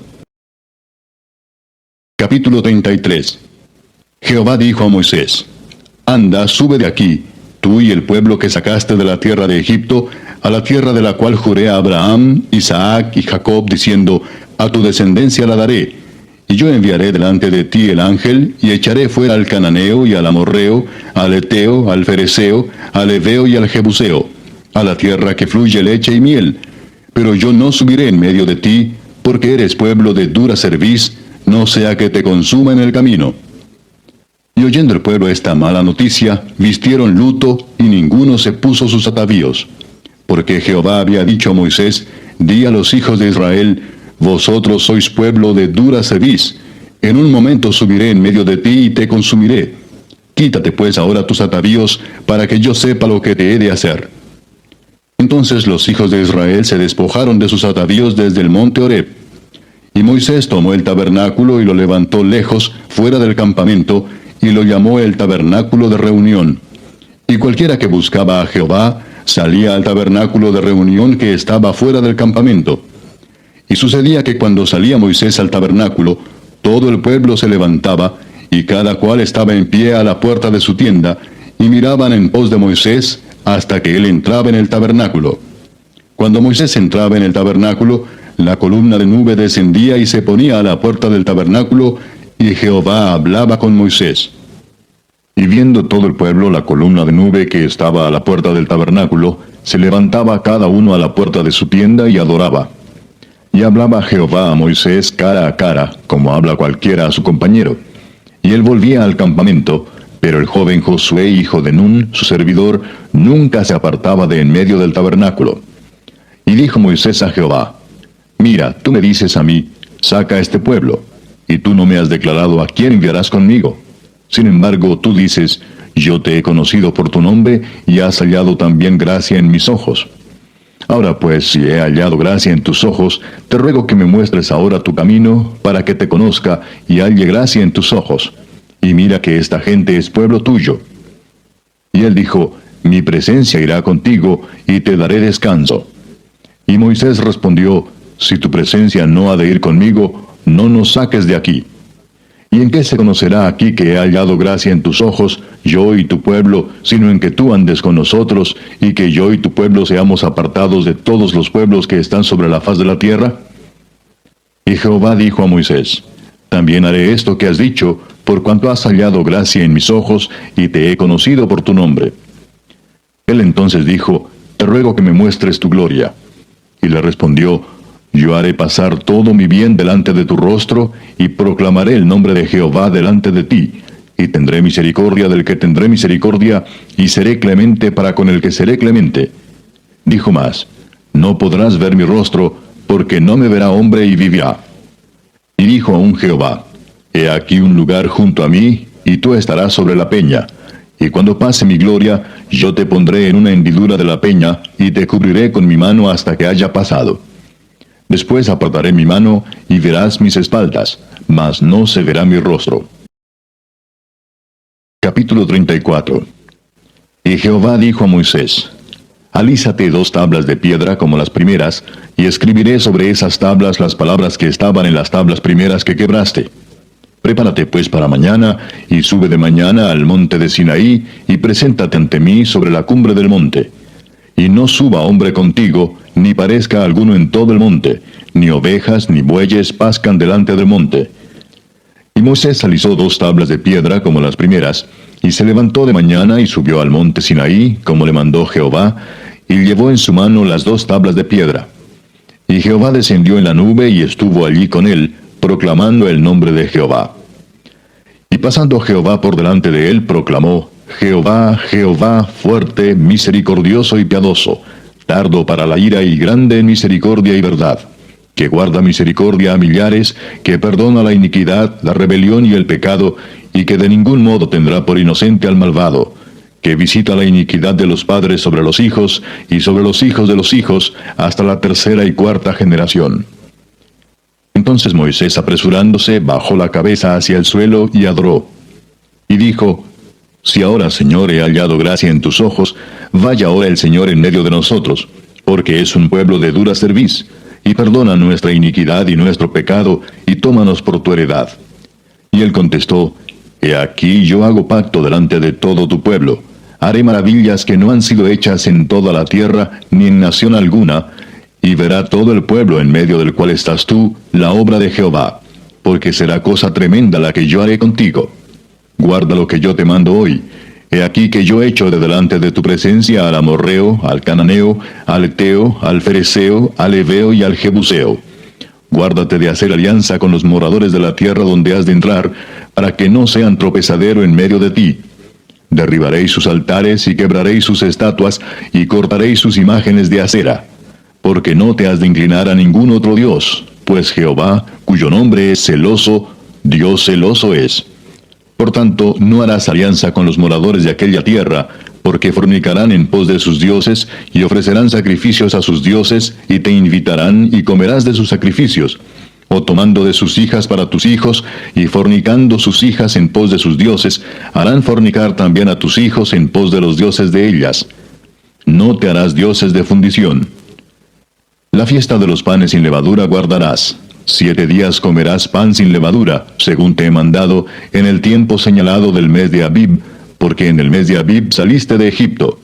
Capítulo 33. Jehová dijo a Moisés: Anda, sube de aquí, tú y el pueblo que sacaste de la tierra de Egipto, a la tierra de la cual juré a Abraham, Isaac y Jacob, diciendo: A tu descendencia la daré. Y yo enviaré delante de ti el ángel, y echaré fuera al cananeo y al amorreo, al eteo, al fereceo, al heveo y al jebuseo, a la tierra que fluye leche y miel. Pero yo no subiré en medio de ti, porque eres pueblo de dura cerviz, no sea que te consuma en el camino. Y oyendo el pueblo esta mala noticia, vistieron luto, y ninguno se puso sus atavíos. Porque Jehová había dicho a Moisés: Di a los hijos de Israel: Vosotros sois pueblo de dura cerviz. En un momento subiré en medio de ti y te consumiré. Quítate pues ahora tus atavíos, para que yo sepa lo que te he de hacer. Entonces los hijos de Israel se despojaron de sus atavíos desde el monte Horeb. Y Moisés tomó el tabernáculo y lo levantó lejos, fuera del campamento, y lo llamó el tabernáculo de reunión. Y cualquiera que buscaba a Jehová, salía al tabernáculo de reunión que estaba fuera del campamento. Y sucedía que cuando salía Moisés al tabernáculo, todo el pueblo se levantaba, y cada cual estaba en pie a la puerta de su tienda, y miraban en pos de Moisés, hasta que él entraba en el tabernáculo. Cuando Moisés entraba en el tabernáculo, la columna de nube descendía y se ponía a la puerta del tabernáculo, y Jehová hablaba con Moisés. Y viendo todo el pueblo la columna de nube que estaba a la puerta del tabernáculo, se levantaba cada uno a la puerta de su tienda y adoraba. Y hablaba Jehová a Moisés cara a cara, como habla cualquiera a su compañero. Y él volvía al campamento, pero el joven Josué, hijo de Nun, su servidor, nunca se apartaba de en medio del tabernáculo. Y dijo Moisés a Jehová: Mira, tú me dices a mí: Saca a este pueblo, y tú no me has declarado a quién enviarás conmigo. Sin embargo, tú dices: Yo te he conocido por tu nombre, y has hallado también gracia en mis ojos. Ahora pues, si he hallado gracia en tus ojos, te ruego que me muestres ahora tu camino, para que te conozca, y halle gracia en tus ojos. Y mira que esta gente es pueblo tuyo. Y él dijo: Mi presencia irá contigo, y te daré descanso. Y Moisés respondió: Si tu presencia no ha de ir conmigo, no nos saques de aquí. ¿Y en qué se conocerá aquí que he hallado gracia en tus ojos, yo y tu pueblo, sino en que tú andes con nosotros, y que yo y tu pueblo seamos apartados de todos los pueblos que están sobre la faz de la tierra? Y Jehová dijo a Moisés: También haré esto que has dicho, por cuanto has hallado gracia en mis ojos, y te he conocido por tu nombre. Él entonces dijo: Te ruego que me muestres tu gloria. Y le respondió: Yo haré pasar todo mi bien delante de tu rostro, y proclamaré el nombre de Jehová delante de ti, y tendré misericordia del que tendré misericordia, y seré clemente para con el que seré clemente. Dijo más: No podrás ver mi rostro, porque no me verá hombre y vivirá. Y dijo aún Jehová: He aquí un lugar junto a mí, y tú estarás sobre la peña. Y cuando pase mi gloria, yo te pondré en una hendidura de la peña, y te cubriré con mi mano hasta que haya pasado. Después apartaré mi mano, y verás mis espaldas, mas no se verá mi rostro. Capítulo 34. Y Jehová dijo a Moisés: Alízate 2 tablas de piedra como las primeras, y escribiré sobre esas tablas las palabras que estaban en las tablas primeras que quebraste. Prepárate pues para mañana, y sube de mañana al monte de Sinaí, y preséntate ante mí sobre la cumbre del monte. Y no suba hombre contigo, ni parezca alguno en todo el monte, ni ovejas ni bueyes pascan delante del monte. Y Moisés alisó 2 tablas de piedra como las primeras, y se levantó de mañana y subió al monte Sinaí, como le mandó Jehová, y llevó en su mano las 2 tablas de piedra. Y Jehová descendió en la nube y estuvo allí con él, proclamando el nombre de Jehová. Y pasando Jehová por delante de él, proclamó: Jehová, Jehová, fuerte, misericordioso y piadoso, tardo para la ira y grande en misericordia y verdad, que guarda misericordia a millares, que perdona la iniquidad, la rebelión y el pecado, y que de ningún modo tendrá por inocente al malvado, que visita la iniquidad de los padres sobre los hijos, y sobre los hijos de los hijos, hasta la 3ª y 4ª generación. Entonces Moisés, apresurándose, bajó la cabeza hacia el suelo y adoró. Y dijo: Si ahora, Señor, he hallado gracia en tus ojos, vaya ahora el Señor en medio de nosotros, porque es un pueblo de dura cerviz, y perdona nuestra iniquidad y nuestro pecado, y tómanos por tu heredad. Y él contestó: He aquí yo hago pacto delante de todo tu pueblo. Haré maravillas que no han sido hechas en toda la tierra, ni en nación alguna, y verá todo el pueblo en medio del cual estás tú, la obra de Jehová, porque será cosa tremenda la que yo haré contigo. Guarda lo que yo te mando hoy. He aquí que yo echo de delante de tu presencia al amorreo, al cananeo, al eteo, al fereceo, al heveo y al jebuseo. Guárdate de hacer alianza con los moradores de la tierra donde has de entrar, para que no sean tropezadero en medio de ti. Derribaréis sus altares y quebraréis sus estatuas, y cortaréis sus imágenes de acera. Porque no te has de inclinar a ningún otro Dios, pues Jehová, cuyo nombre es celoso, Dios celoso es. Por tanto, no harás alianza con los moradores de aquella tierra, porque fornicarán en pos de sus dioses, y ofrecerán sacrificios a sus dioses, y te invitarán, y comerás de sus sacrificios, o tomando de sus hijas para tus hijos, y fornicando sus hijas en pos de sus dioses, harán fornicar también a tus hijos en pos de los dioses de ellas. No te harás dioses de fundición. La fiesta de los panes sin levadura guardarás. 7 días comerás pan sin levadura, según te he mandado, en el tiempo señalado del mes de Abib, porque en el mes de Abib saliste de Egipto.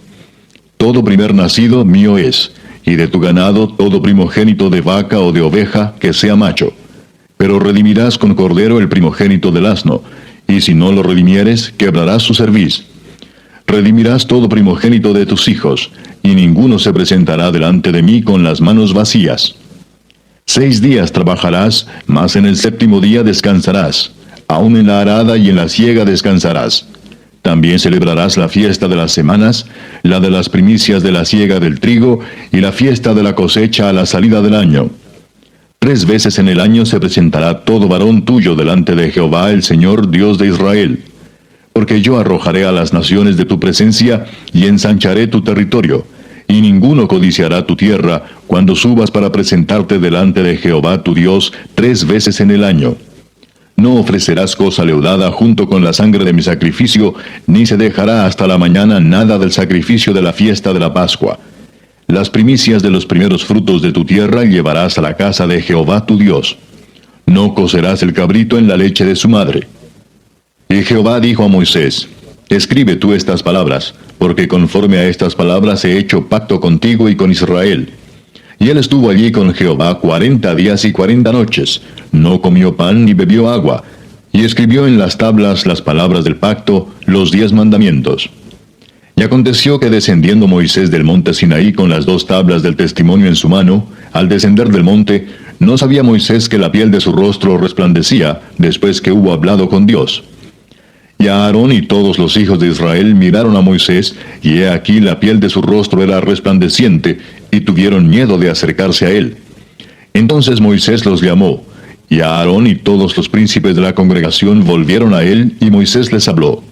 Todo primer nacido mío es, y de tu ganado todo primogénito de vaca o de oveja que sea macho. Pero redimirás con cordero el primogénito del asno, y si no lo redimieres, quebrarás su cerviz. Redimirás todo primogénito de tus hijos, y ninguno se presentará delante de mí con las manos vacías. 6 días trabajarás, mas en el 7º día descansarás. Aun en la arada y en la siega descansarás. También celebrarás la fiesta de las semanas, la de las primicias de la siega del trigo, y la fiesta de la cosecha a la salida del año. 3 veces en el año se presentará todo varón tuyo delante de Jehová el Señor Dios de Israel. Porque yo arrojaré a las naciones de tu presencia, y ensancharé tu territorio, y ninguno codiciará tu tierra, cuando subas para presentarte delante de Jehová tu Dios 3 veces en el año. No ofrecerás cosa leudada junto con la sangre de mi sacrificio, ni se dejará hasta la mañana nada del sacrificio de la fiesta de la Pascua. Las primicias de los primeros frutos de tu tierra llevarás a la casa de Jehová tu Dios. No cocerás el cabrito en la leche de su madre. Y Jehová dijo a Moisés: Escribe tú estas palabras, porque conforme a estas palabras he hecho pacto contigo y con Israel. Y él estuvo allí con Jehová 40 días y 40 noches, no comió pan ni bebió agua, y escribió en las tablas las palabras del pacto, los 10 mandamientos. Y aconteció que descendiendo Moisés del monte Sinaí con las 2 tablas del testimonio en su mano, al descender del monte, no sabía Moisés que la piel de su rostro resplandecía, después que hubo hablado con Dios. Y Aarón y todos los hijos de Israel miraron a Moisés, y he aquí la piel de su rostro era resplandeciente, y tuvieron miedo de acercarse a él. Entonces Moisés los llamó, y Aarón y todos los príncipes de la congregación volvieron a él, y Moisés les habló.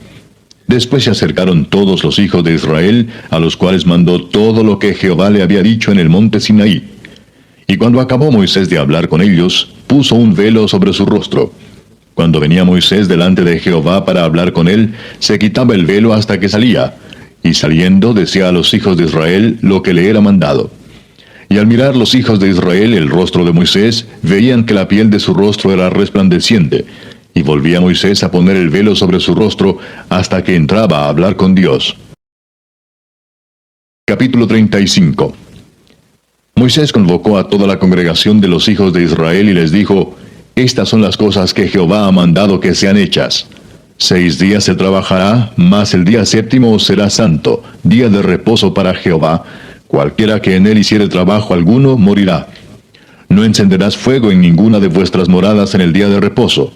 Después se acercaron todos los hijos de Israel, a los cuales mandó todo lo que Jehová le había dicho en el monte Sinaí. Y cuando acabó Moisés de hablar con ellos, puso un velo sobre su rostro. Cuando venía Moisés delante de Jehová para hablar con él, se quitaba el velo hasta que salía, y saliendo decía a los hijos de Israel lo que le era mandado. Y al mirar los hijos de Israel el rostro de Moisés, veían que la piel de su rostro era resplandeciente, y volvía Moisés a poner el velo sobre su rostro hasta que entraba a hablar con Dios. Capítulo 35. Moisés convocó a toda la congregación de los hijos de Israel y les dijo: Estas son las cosas que Jehová ha mandado que sean hechas. 6 días se trabajará, mas el día 7º será santo, día de reposo para Jehová. Cualquiera que en él hiciere trabajo alguno, morirá. No encenderás fuego en ninguna de vuestras moradas en el día de reposo.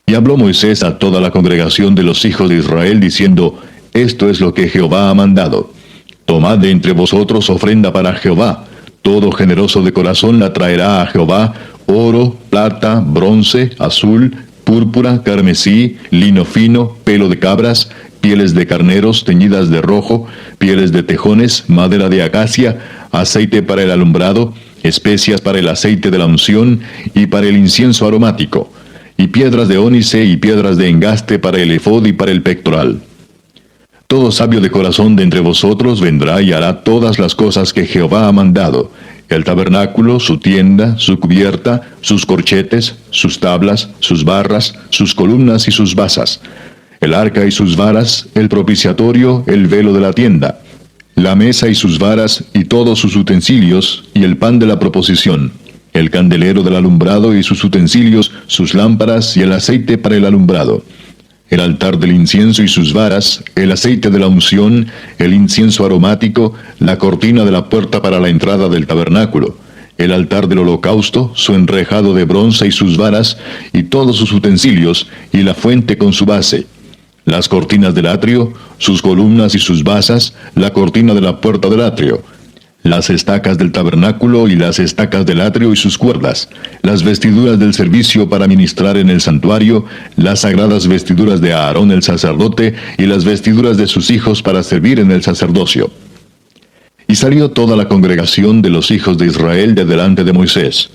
Y habló Moisés a toda la congregación de los hijos de Israel, diciendo: Esto es lo que Jehová ha mandado. Tomad de entre vosotros ofrenda para Jehová. Todo generoso de corazón la traerá a Jehová: oro, plata, bronce, azul, púrpura, carmesí, lino fino, pelo de cabras, pieles de carneros teñidas de rojo, pieles de tejones, madera de acacia, aceite para el alumbrado, especias para el aceite de la unción y para el incienso aromático, y piedras de ónice y piedras de engaste para el efod y para el pectoral. Todo sabio de corazón de entre vosotros vendrá y hará todas las cosas que Jehová ha mandado: el tabernáculo, su tienda, su cubierta, sus corchetes, sus tablas, sus barras, sus columnas y sus basas, el arca y sus varas, el propiciatorio, el velo de la tienda, la mesa y sus varas y todos sus utensilios, y el pan de la proposición, el candelero del alumbrado y sus utensilios, sus lámparas y el aceite para el alumbrado, el altar del incienso y sus varas, el aceite de la unción, el incienso aromático, la cortina de la puerta para la entrada del tabernáculo, el altar del holocausto, su enrejado de bronce y sus varas, y todos sus utensilios, y la fuente con su base, las cortinas del atrio, sus columnas y sus basas, la cortina de la puerta del atrio, las estacas del tabernáculo y las estacas del atrio y sus cuerdas, las vestiduras del servicio para ministrar en el santuario, las sagradas vestiduras de Aarón el sacerdote y las vestiduras de sus hijos para servir en el sacerdocio. Y salió toda la congregación de los hijos de Israel de delante de Moisés.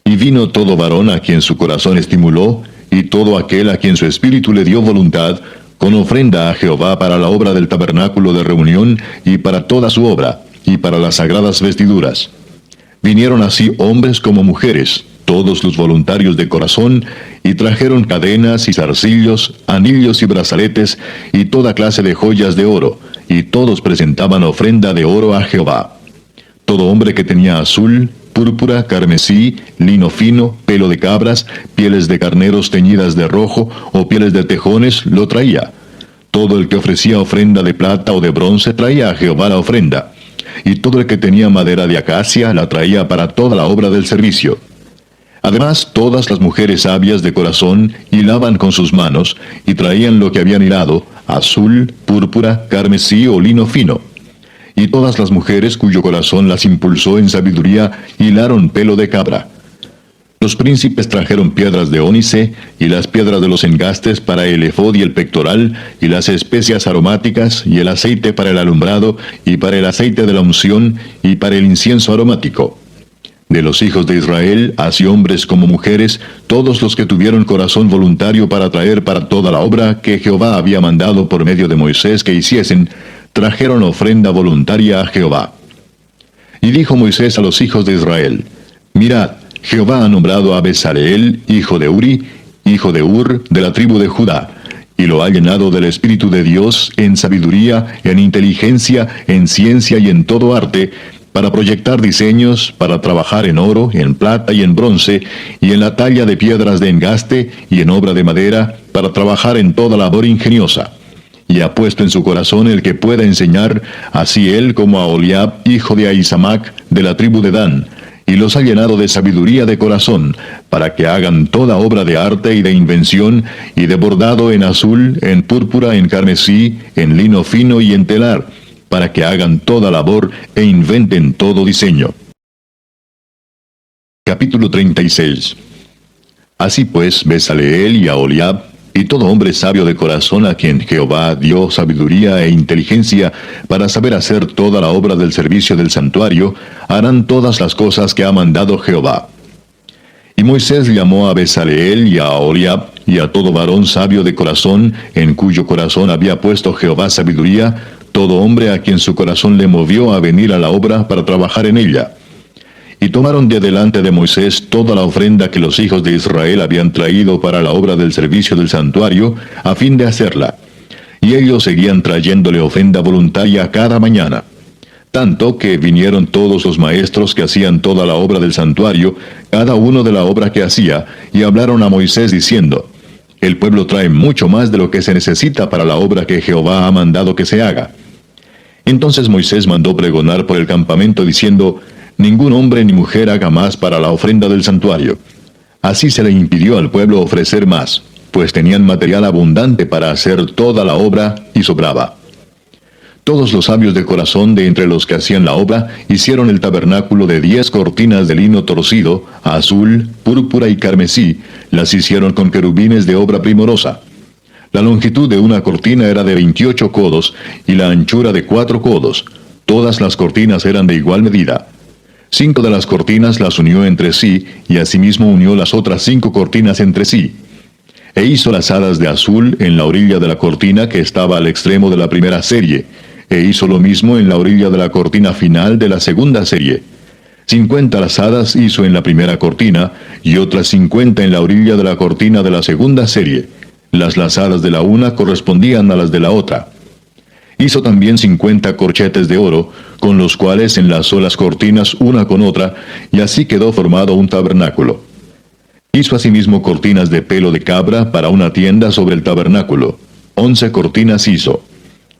Y vino todo varón a quien su corazón estimuló, y todo aquel a quien su espíritu le dio voluntad, con ofrenda a Jehová para la obra del tabernáculo de reunión y para toda su obra, y para las sagradas vestiduras. Vinieron así hombres como mujeres, todos los voluntarios de corazón, y trajeron cadenas y zarcillos, anillos y brazaletes, y toda clase de joyas de oro, y todos presentaban ofrenda de oro a Jehová. Todo hombre que tenía azul, púrpura, carmesí, lino fino, pelo de cabras, pieles de carneros teñidas de rojo, o pieles de tejones, lo traía. Todo el que ofrecía ofrenda de plata o de bronce traía a Jehová la ofrenda. Y todo el que tenía madera de acacia la traía para toda la obra del servicio. Además, todas las mujeres sabias de corazón hilaban con sus manos, y traían lo que habían hilado, azul, púrpura, carmesí o lino fino. Y todas las mujeres cuyo corazón las impulsó en sabiduría hilaron pelo de cabra. Los príncipes trajeron piedras de ónice, y las piedras de los engastes para el efod y el pectoral, y las especias aromáticas, y el aceite para el alumbrado, y para el aceite de la unción, y para el incienso aromático. De los hijos de Israel, así hombres como mujeres, todos los que tuvieron corazón voluntario para traer para toda la obra que Jehová había mandado por medio de Moisés que hiciesen, trajeron ofrenda voluntaria a Jehová. Y dijo Moisés a los hijos de Israel: Mirad, Jehová ha nombrado a Bezaleel, hijo de Uri, hijo de Ur, de la tribu de Judá, y lo ha llenado del Espíritu de Dios en sabiduría, en inteligencia, en ciencia y en todo arte, para proyectar diseños, para trabajar en oro, en plata y en bronce, y en la talla de piedras de engaste, y en obra de madera, para trabajar en toda labor ingeniosa. Y ha puesto en su corazón el que pueda enseñar, así él como a Oliab, hijo de Ahisamac, de la tribu de Dan, y los ha llenado de sabiduría de corazón, para que hagan toda obra de arte y de invención, y de bordado en azul, en púrpura, en carmesí, en lino fino y en telar, para que hagan toda labor e inventen todo diseño. Capítulo 36. Así pues, Bezaleel y Aholiab, y todo hombre sabio de corazón a quien Jehová dio sabiduría e inteligencia para saber hacer toda la obra del servicio del santuario, harán todas las cosas que ha mandado Jehová. Y Moisés llamó a Bezaleel y a Aholiab, y a todo varón sabio de corazón, en cuyo corazón había puesto Jehová sabiduría, todo hombre a quien su corazón le movió a venir a la obra para trabajar en ella. Y tomaron de delante de Moisés toda la ofrenda que los hijos de Israel habían traído para la obra del servicio del santuario, a fin de hacerla. Y ellos seguían trayéndole ofrenda voluntaria cada mañana. Tanto que vinieron todos los maestros que hacían toda la obra del santuario, cada uno de la obra que hacía, y hablaron a Moisés diciendo: El pueblo trae mucho más de lo que se necesita para la obra que Jehová ha mandado que se haga. Entonces Moisés mandó pregonar por el campamento diciendo: Ningún hombre ni mujer haga más para la ofrenda del santuario. Así se le impidió al pueblo ofrecer más, pues tenían material abundante para hacer toda la obra y sobraba. Todos los sabios de corazón de entre los que hacían la obra hicieron el tabernáculo de 10 cortinas de lino torcido, azul, púrpura y carmesí, las hicieron con querubines de obra primorosa. La longitud de una cortina era de 28 codos y la anchura de 4 codos. Todas las cortinas eran de igual medida. 5 de las cortinas las unió entre sí, y asimismo unió las otras 5 cortinas entre sí. E hizo las lazadas de azul en la orilla de la cortina que estaba al extremo de la primera serie, e hizo lo mismo en la orilla de la cortina final de la segunda serie. 50 lazadas hizo en la primera cortina, y otras 50 en la orilla de la cortina de la segunda serie. Las lazadas de la una correspondían a las de la otra. Hizo también 50 corchetes de oro, con los cuales enlazó las cortinas una con otra, y así quedó formado un tabernáculo. Hizo asimismo cortinas de pelo de cabra para una tienda sobre el tabernáculo. 11 cortinas hizo.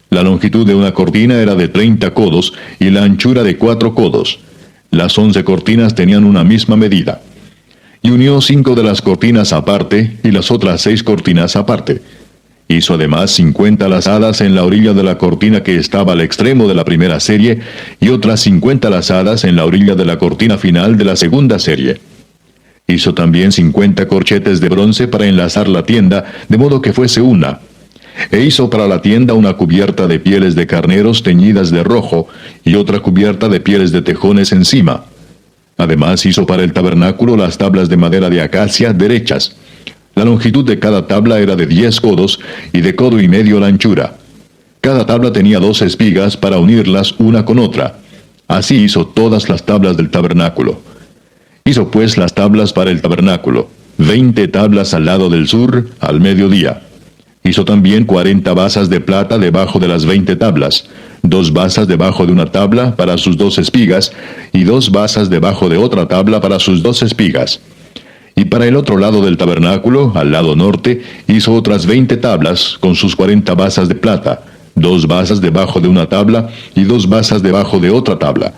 La longitud de una cortina era de 30 codos, y la anchura de 4 codos. Las 11 cortinas tenían una misma medida. Y unió 5 de las cortinas aparte, y las otras 6 cortinas aparte. Hizo además 50 lazadas en la orilla de la cortina que estaba al extremo de la primera serie, y otras 50 lazadas en la orilla de la cortina final de la segunda serie. Hizo también 50 corchetes de bronce para enlazar la tienda, de modo que fuese una. E hizo para la tienda una cubierta de pieles de carneros teñidas de rojo, y otra cubierta de pieles de tejones encima. Además hizo para el tabernáculo las tablas de madera de acacia derechas. La longitud de cada tabla era de 10 codos, y de codo y medio la anchura. Cada tabla tenía 2 espigas para unirlas una con otra. Así hizo todas las tablas del tabernáculo. Hizo pues las tablas para el tabernáculo, 20 tablas al lado del sur, al mediodía. Hizo también 40 basas de plata debajo de las 20 tablas, 2 basas debajo de una tabla para sus 2 espigas, y 2 basas debajo de otra tabla para sus 2 espigas. Y para el otro lado del tabernáculo, al lado norte, hizo otras 20 tablas, con sus 40 basas de plata, 2 basas debajo de una tabla, y 2 basas debajo de otra tabla.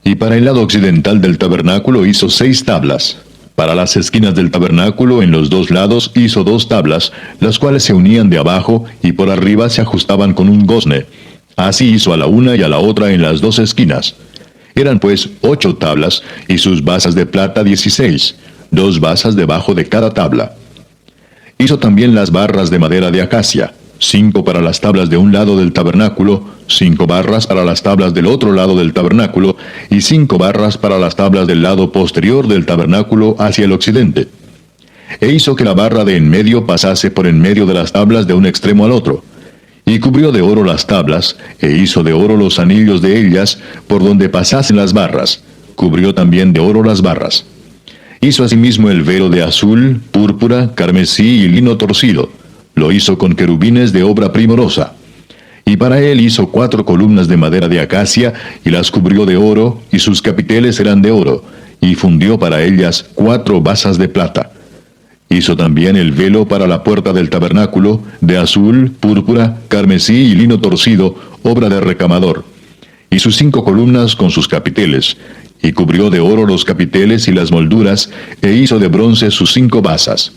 Y para el lado occidental del tabernáculo hizo 6 tablas. Para las esquinas del tabernáculo en los 2 lados hizo 2 tablas, las cuales se unían de abajo y por arriba se ajustaban con un gozne. Así hizo a la una y a la otra en las 2 esquinas. Eran pues 8 tablas, y sus basas de plata 16, 2 basas debajo de cada tabla. Hizo también las barras de madera de acacia, 5 para las tablas de un lado del tabernáculo, 5 barras para las tablas del otro lado del tabernáculo, y 5 barras para las tablas del lado posterior del tabernáculo hacia el occidente. E hizo que la barra de en medio pasase por en medio de las tablas de un extremo al otro. Y cubrió de oro las tablas, e hizo de oro los anillos de ellas, por donde pasasen las barras. Cubrió también de oro las barras. Hizo asimismo el velo de azul, púrpura, carmesí y lino torcido. Lo hizo con querubines de obra primorosa. Y para él hizo 4 columnas de madera de acacia, y las cubrió de oro, y sus capiteles eran de oro, y fundió para ellas 4 basas de plata. Hizo también el velo para la puerta del tabernáculo, de azul, púrpura, carmesí y lino torcido, obra de recamador. Y sus 5 columnas con sus capiteles, y cubrió de oro los capiteles y las molduras, e hizo de bronce sus 5 basas.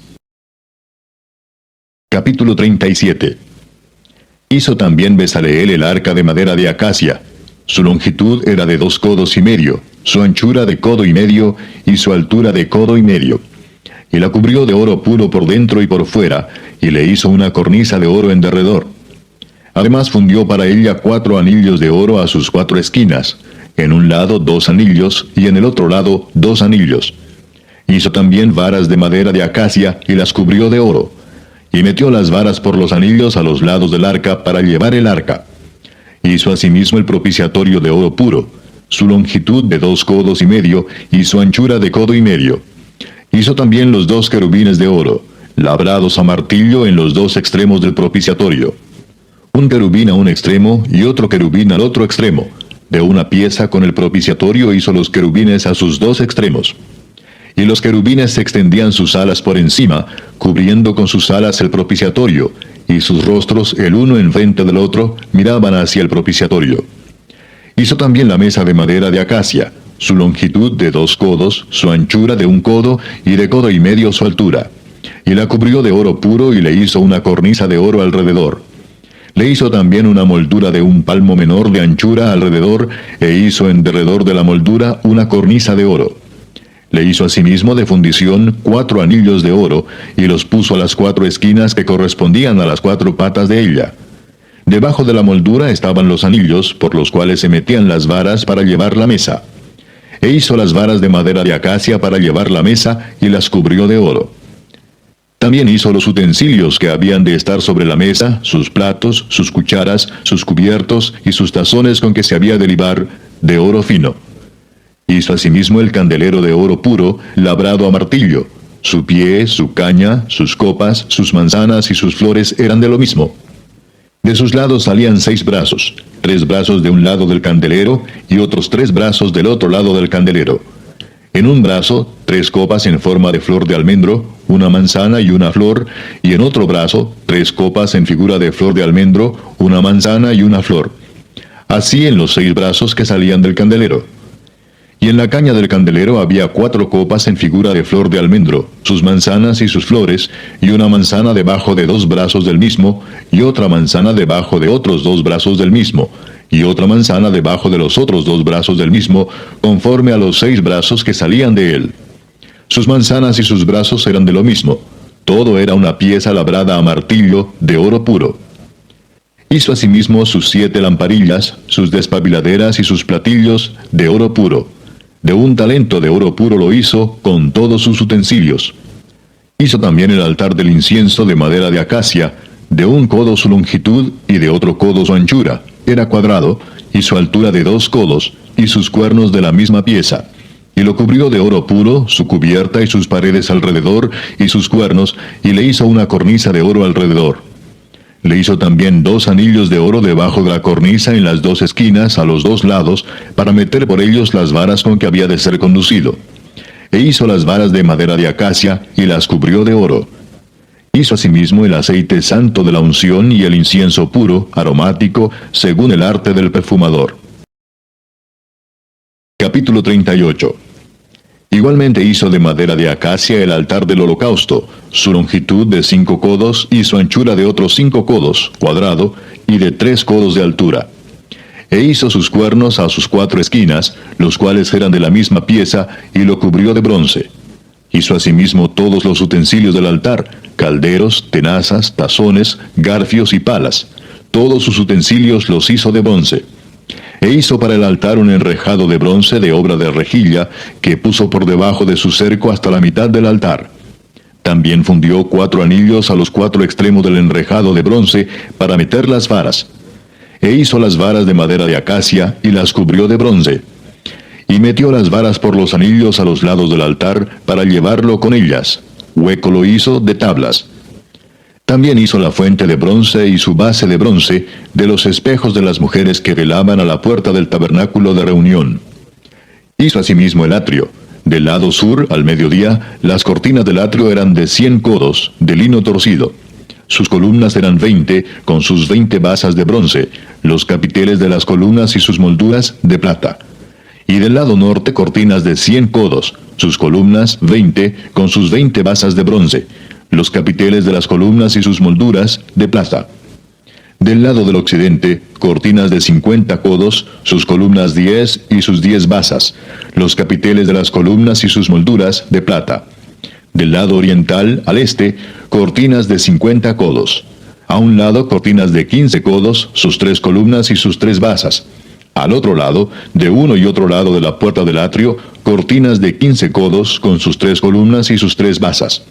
Capítulo 37. Hizo también Bezaleel el arca de madera de acacia. Su longitud era de 2 codos y medio, su anchura de codo y medio, y su altura de codo y medio. Y la cubrió de oro puro por dentro y por fuera, y le hizo una cornisa de oro en derredor. Además fundió para ella 4 anillos de oro a sus 4 esquinas, en un lado 2 anillos, y en el otro lado 2 anillos. Hizo también varas de madera de acacia, y las cubrió de oro. Y metió las varas por los anillos a los lados del arca para llevar el arca. Hizo asimismo el propiciatorio de oro puro, su longitud de 2 codos y medio, y su anchura de codo y medio. Hizo también los 2 querubines de oro, labrados a martillo en los 2 extremos del propiciatorio. Un querubín a un extremo y otro querubín al otro extremo. De una pieza con el propiciatorio hizo los querubines a sus 2 extremos. Y los querubines extendían sus alas por encima, cubriendo con sus alas el propiciatorio, y sus rostros, el uno enfrente del otro, miraban hacia el propiciatorio. Hizo también la mesa de madera de acacia, su longitud de 2 codos, su anchura de 1 codo, y de codo y medio su altura. Y la cubrió de oro puro, y le hizo una cornisa de oro alrededor. Le hizo también una moldura de 1 palmo menor de anchura alrededor, e hizo en derredor de la moldura una cornisa de oro. Le hizo asimismo de fundición 4 anillos de oro, y los puso a las 4 esquinas que correspondían a las 4 patas de ella. Debajo de la moldura estaban los anillos, por los cuales se metían las varas para llevar la mesa. E hizo las varas de madera de acacia para llevar la mesa, y las cubrió de oro. También hizo los utensilios que habían de estar sobre la mesa, sus platos, sus cucharas, sus cubiertos y sus tazones con que se había de libar, de oro fino. Hizo asimismo el candelero de oro puro, labrado a martillo. Su pie, su caña, sus copas, sus manzanas y sus flores eran de lo mismo. De sus lados salían 6 brazos, 3 brazos de un lado del candelero y otros 3 brazos del otro lado del candelero. En un brazo, 3 copas en forma de flor de almendro, una manzana y una flor, y en otro brazo, 3 copas en figura de flor de almendro, una manzana y una flor. Así en los 6 brazos que salían del candelero. Y en la caña del candelero había 4 copas en figura de flor de almendro, sus manzanas y sus flores, y una manzana debajo de 2 brazos del mismo, y otra manzana debajo de otros 2 brazos del mismo, y otra manzana debajo de los otros 2 brazos del mismo, conforme a los 6 brazos que salían de él. Sus manzanas y sus brazos eran de lo mismo. Todo era una pieza labrada a martillo, de oro puro. Hizo asimismo sus 7 lamparillas, sus despabiladeras y sus platillos, de oro puro. De un talento de oro puro lo hizo, con todos sus utensilios. Hizo también el altar del incienso de madera de acacia, de 1 codo su longitud y de otro codo su anchura. Era cuadrado, y su altura de 2 codos, y sus cuernos de la misma pieza. Y lo cubrió de oro puro, su cubierta y sus paredes alrededor, y sus cuernos, y le hizo una cornisa de oro alrededor. Le hizo también 2 anillos de oro debajo de la cornisa en las 2 esquinas, a los 2 lados, para meter por ellos las varas con que había de ser conducido. E hizo las varas de madera de acacia, y las cubrió de oro. Hizo asimismo el aceite santo de la unción y el incienso puro, aromático, según el arte del perfumador. Capítulo 38. Igualmente hizo de madera de acacia el altar del holocausto, su longitud de 5 codos y su anchura de otros 5 codos, cuadrado, y de 3 codos de altura. E hizo sus cuernos a sus 4 esquinas, los cuales eran de la misma pieza, y lo cubrió de bronce. Hizo asimismo todos los utensilios del altar, calderos, tenazas, tazones, garfios y palas. Todos sus utensilios los hizo de bronce. E hizo para el altar un enrejado de bronce de obra de rejilla, que puso por debajo de su cerco hasta la mitad del altar. También fundió 4 anillos a los 4 extremos del enrejado de bronce para meter las varas. E hizo las varas de madera de acacia y las cubrió de bronce. Y metió las varas por los anillos a los lados del altar para llevarlo con ellas. Hueco lo hizo de tablas. También hizo la fuente de bronce y su base de bronce de los espejos de las mujeres que velaban a la puerta del tabernáculo de reunión. Hizo asimismo el atrio. Del lado sur, al mediodía, las cortinas del atrio eran de 100 codos, de lino torcido. Sus columnas eran 20, con sus 20 basas de bronce, los capiteles de las columnas y sus molduras de plata. Y del lado norte cortinas de 100 codos, sus columnas 20, con sus 20 basas de bronce, los capiteles de las columnas y sus molduras de plata. Del lado del occidente, cortinas de 50 codos, sus columnas 10 y sus 10 basas, los capiteles de las columnas y sus molduras de plata. Del lado oriental, al este, cortinas de 50 codos. A un lado, cortinas de 15 codos, sus 3 columnas y sus 3 basas. Al otro lado, de uno y otro lado de la puerta del atrio, cortinas de 15 codos, con sus 3 columnas y sus 3 basas.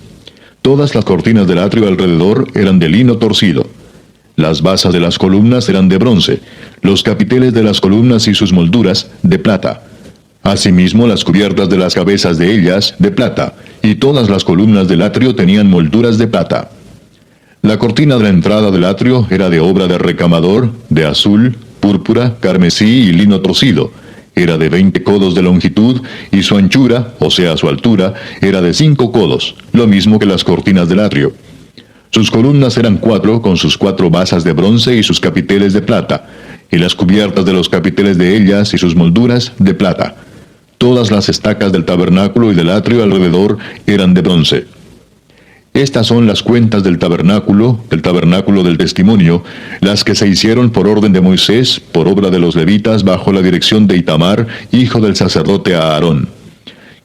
Todas las cortinas del atrio alrededor eran de lino torcido. Las basas de las columnas eran de bronce, los capiteles de las columnas y sus molduras de plata. Asimismo las cubiertas de las cabezas de ellas de plata, y todas las columnas del atrio tenían molduras de plata. La cortina de la entrada del atrio era de obra de recamador, de azul, púrpura, carmesí y lino torcido. Era de 20 codos de longitud, y su anchura, o sea su altura, era de 5 codos, lo mismo que las cortinas del atrio. Sus columnas eran 4, con sus 4 basas de bronce y sus capiteles de plata, y las cubiertas de los capiteles de ellas y sus molduras de plata. Todas las estacas del tabernáculo y del atrio alrededor eran de bronce. Estas son las cuentas del tabernáculo del testimonio, las que se hicieron por orden de Moisés, por obra de los levitas, bajo la dirección de Itamar, hijo del sacerdote Aarón.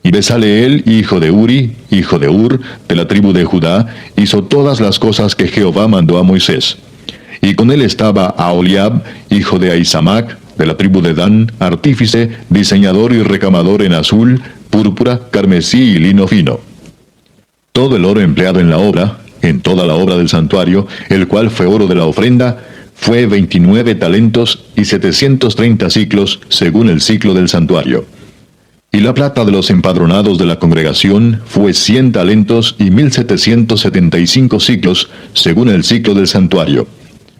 Y Besaleel, hijo de Uri, hijo de Ur, de la tribu de Judá, hizo todas las cosas que Jehová mandó a Moisés. Y con él estaba Aholiab, hijo de Ahisamac, de la tribu de Dan, artífice, diseñador y recamador en azul, púrpura, carmesí y lino fino. Todo el oro empleado en la obra, en toda la obra del santuario, el cual fue oro de la ofrenda, fue 29 talentos y 730 siclos, según el ciclo del santuario. Y la plata de los empadronados de la congregación fue 100 talentos y 1775 siclos, según el ciclo del santuario.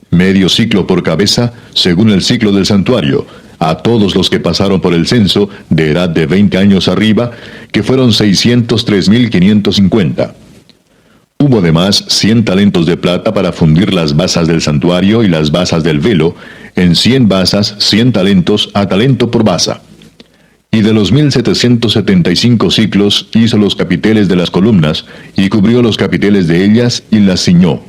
Medio ciclo por cabeza, según el ciclo del santuario, a todos los que pasaron por el censo, de edad de 20 años arriba, que fueron 603.550. Hubo además 100 talentos de plata para fundir las basas del santuario y las basas del velo, en 100 basas, 100 talentos a talento por basa. Y de los 1775 siclos hizo los capiteles de las columnas, y cubrió los capiteles de ellas, y las ciñó.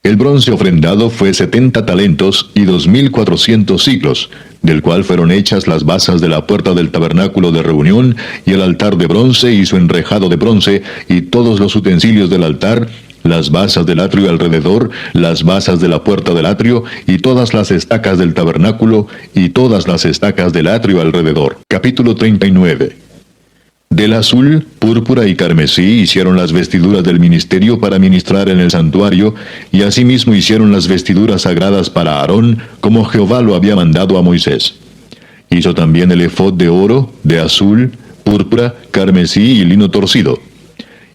El bronce ofrendado fue 70 talentos y 2.400 siclos, del cual fueron hechas las basas de la puerta del tabernáculo de reunión, y el altar de bronce y su enrejado de bronce, y todos los utensilios del altar, las basas del atrio alrededor, las basas de la puerta del atrio, y todas las estacas del tabernáculo, y todas las estacas del atrio alrededor. Capítulo 39. Del azul, púrpura y carmesí hicieron las vestiduras del ministerio para ministrar en el santuario, y asimismo hicieron las vestiduras sagradas para Aarón, como Jehová lo había mandado a Moisés. Hizo también el efod de oro, de azul, púrpura, carmesí y lino torcido.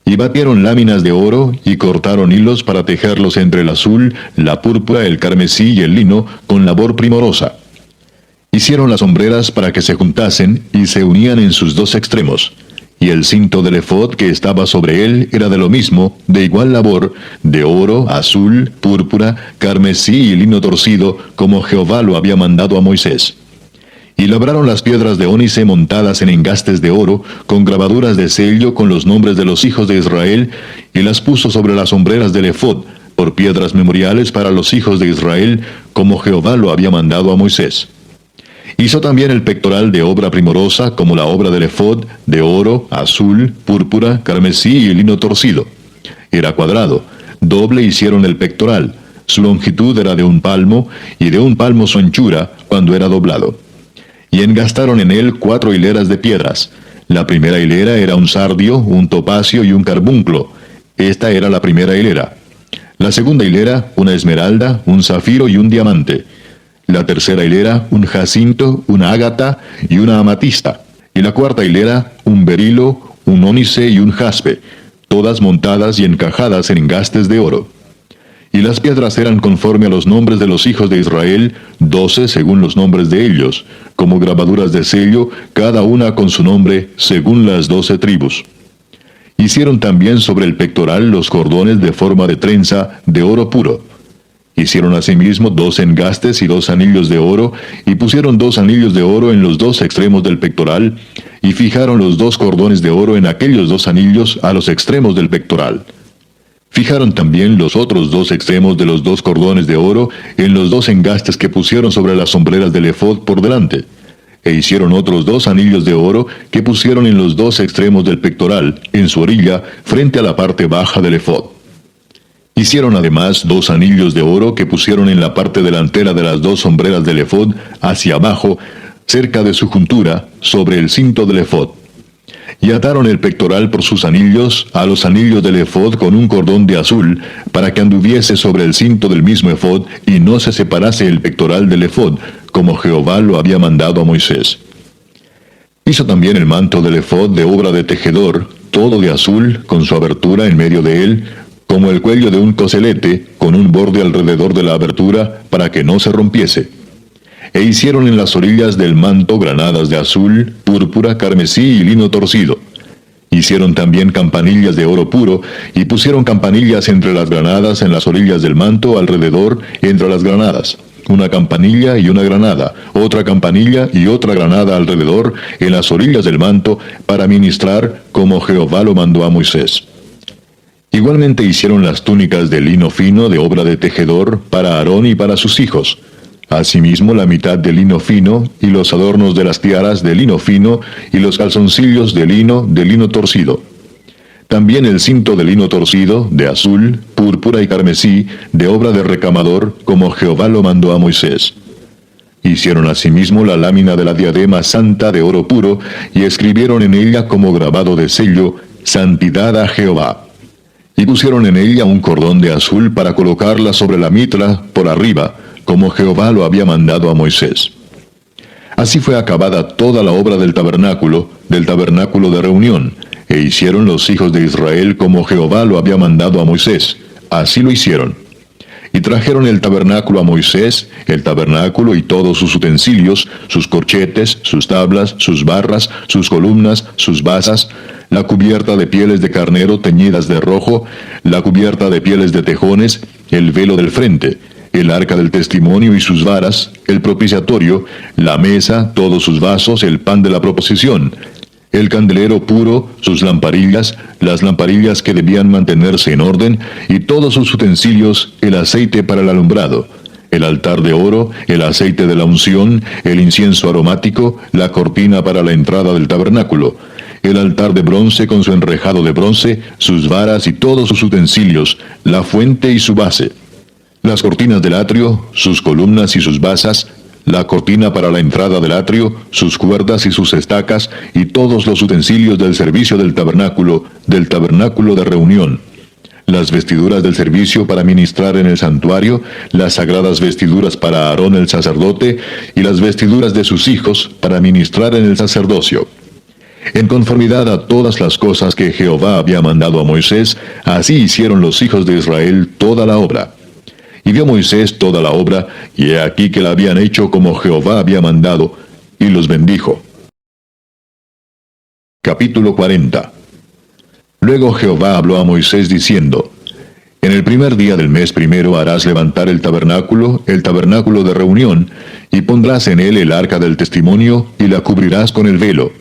Y batieron láminas de oro, y cortaron hilos para tejerlos entre el azul, la púrpura, el carmesí y el lino, con labor primorosa. Hicieron las hombreras para que se juntasen, y se unían en sus dos extremos. Y el cinto del efod que estaba sobre él era de lo mismo, de igual labor, de oro, azul, púrpura, carmesí y lino torcido, como Jehová lo había mandado a Moisés. Y labraron las piedras de ónice montadas en engastes de oro, con grabaduras de sello con los nombres de los hijos de Israel, y las puso sobre las hombreras del efod, por piedras memoriales para los hijos de Israel, como Jehová lo había mandado a Moisés. Hizo también el pectoral de obra primorosa, como la obra del efod, de oro, azul, púrpura, carmesí y lino torcido. Era cuadrado, doble hicieron el pectoral, su longitud era de 1 palmo, y de 1 palmo su anchura, cuando era doblado. Y engastaron en él 4 hileras de piedras. La primera hilera era un sardio, un topacio y un carbunclo. Esta era la primera hilera. La segunda hilera, una esmeralda, un zafiro y un diamante. La tercera hilera, un jacinto, una ágata y una amatista. Y la cuarta hilera, un berilo, un ónice y un jaspe, todas montadas y encajadas en engastes de oro. Y las piedras eran conforme a los nombres de los hijos de Israel, 12 según los nombres de ellos, como grabaduras de sello, cada una con su nombre, según las 12 tribus. Hicieron también sobre el pectoral los cordones de forma de trenza, de oro puro. Hicieron asimismo 2 engastes y 2 anillos de oro, y pusieron 2 anillos de oro en los 2 extremos del pectoral, y fijaron los 2 cordones de oro en aquellos 2 anillos a los extremos del pectoral. Fijaron también los otros 2 extremos de los 2 cordones de oro en los 2 engastes que pusieron sobre las sombreras del efod por delante. E hicieron otros 2 anillos de oro que pusieron en los 2 extremos del pectoral, en su orilla, frente a la parte baja del efod. Hicieron además 2 anillos de oro que pusieron en la parte delantera de las 2 sombreras del efod, hacia abajo, cerca de su juntura, sobre el cinto del efod. Y ataron el pectoral por sus anillos a los anillos del efod con un cordón de azul, para que anduviese sobre el cinto del mismo efod, y no se separase el pectoral del efod, como Jehová lo había mandado a Moisés. Hizo también el manto del efod de obra de tejedor, todo de azul, con su abertura en medio de él, como el cuello de un coselete, con un borde alrededor de la abertura, para que no se rompiese. E hicieron en las orillas del manto granadas de azul, púrpura, carmesí y lino torcido. Hicieron también campanillas de oro puro, y pusieron campanillas entre las granadas en las orillas del manto alrededor entre las granadas. Una campanilla y una granada, otra campanilla y otra granada alrededor en las orillas del manto, para ministrar como Jehová lo mandó a Moisés. Igualmente hicieron las túnicas de lino fino de obra de tejedor para Aarón y para sus hijos. Asimismo la mitad de lino fino, y los adornos de las tiaras de lino fino, y los calzoncillos de lino torcido. También el cinto de lino torcido, de azul, púrpura y carmesí, de obra de recamador, como Jehová lo mandó a Moisés. Hicieron asimismo la lámina de la diadema santa de oro puro, y escribieron en ella como grabado de sello, Santidad a Jehová. Y pusieron en ella un cordón de azul para colocarla sobre la mitra por arriba, como Jehová lo había mandado a Moisés. Así fue acabada toda la obra del tabernáculo de reunión, e hicieron los hijos de Israel como Jehová lo había mandado a Moisés. Así lo hicieron. Y trajeron el tabernáculo a Moisés, el tabernáculo y todos sus utensilios, sus corchetes, sus tablas, sus barras, sus columnas, sus basas, la cubierta de pieles de carnero teñidas de rojo, la cubierta de pieles de tejones, el velo del frente, el arca del testimonio y sus varas, el propiciatorio, la mesa, todos sus vasos, el pan de la proposición, el candelero puro, sus lamparillas, las lamparillas que debían mantenerse en orden, y todos sus utensilios, el aceite para el alumbrado, el altar de oro, el aceite de la unción, el incienso aromático, la cortina para la entrada del tabernáculo, el altar de bronce con su enrejado de bronce, sus varas y todos sus utensilios, la fuente y su base, las cortinas del atrio, sus columnas y sus basas, la cortina para la entrada del atrio, sus cuerdas y sus estacas, y todos los utensilios del servicio del tabernáculo de reunión, las vestiduras del servicio para ministrar en el santuario, las sagradas vestiduras para Aarón el sacerdote, y las vestiduras de sus hijos para ministrar en el sacerdocio. En conformidad a todas las cosas que Jehová había mandado a Moisés, así hicieron los hijos de Israel toda la obra. Y vio Moisés toda la obra, y he aquí que la habían hecho como Jehová había mandado, y los bendijo. Capítulo 40. Luego Jehová habló a Moisés diciendo: En el primer día del mes primero harás levantar el tabernáculo de reunión, y pondrás en él el arca del testimonio, y la cubrirás con el velo.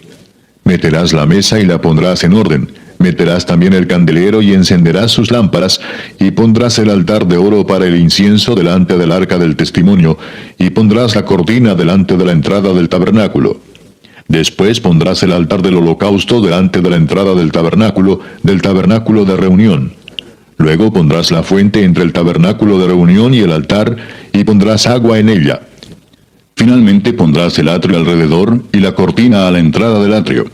Meterás la mesa y la pondrás en orden. Meterás también el candelero y encenderás sus lámparas, y pondrás el altar de oro para el incienso delante del arca del testimonio, y pondrás la cortina delante de la entrada del tabernáculo. Después pondrás el altar del holocausto delante de la entrada del tabernáculo de reunión. Luego pondrás la fuente entre el tabernáculo de reunión y el altar, y pondrás agua en ella. Finalmente pondrás el atrio alrededor, y la cortina a la entrada del atrio.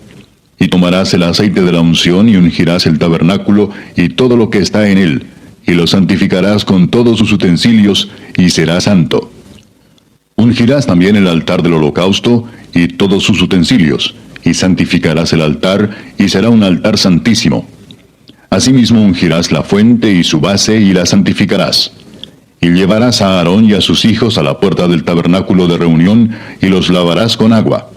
Y tomarás el aceite de la unción y ungirás el tabernáculo y todo lo que está en él, y lo santificarás con todos sus utensilios, y será santo. Ungirás también el altar del holocausto y todos sus utensilios, y santificarás el altar, y será un altar santísimo. Asimismo ungirás la fuente y su base, y la santificarás. Y llevarás a Aarón y a sus hijos a la puerta del tabernáculo de reunión, y los lavarás con agua.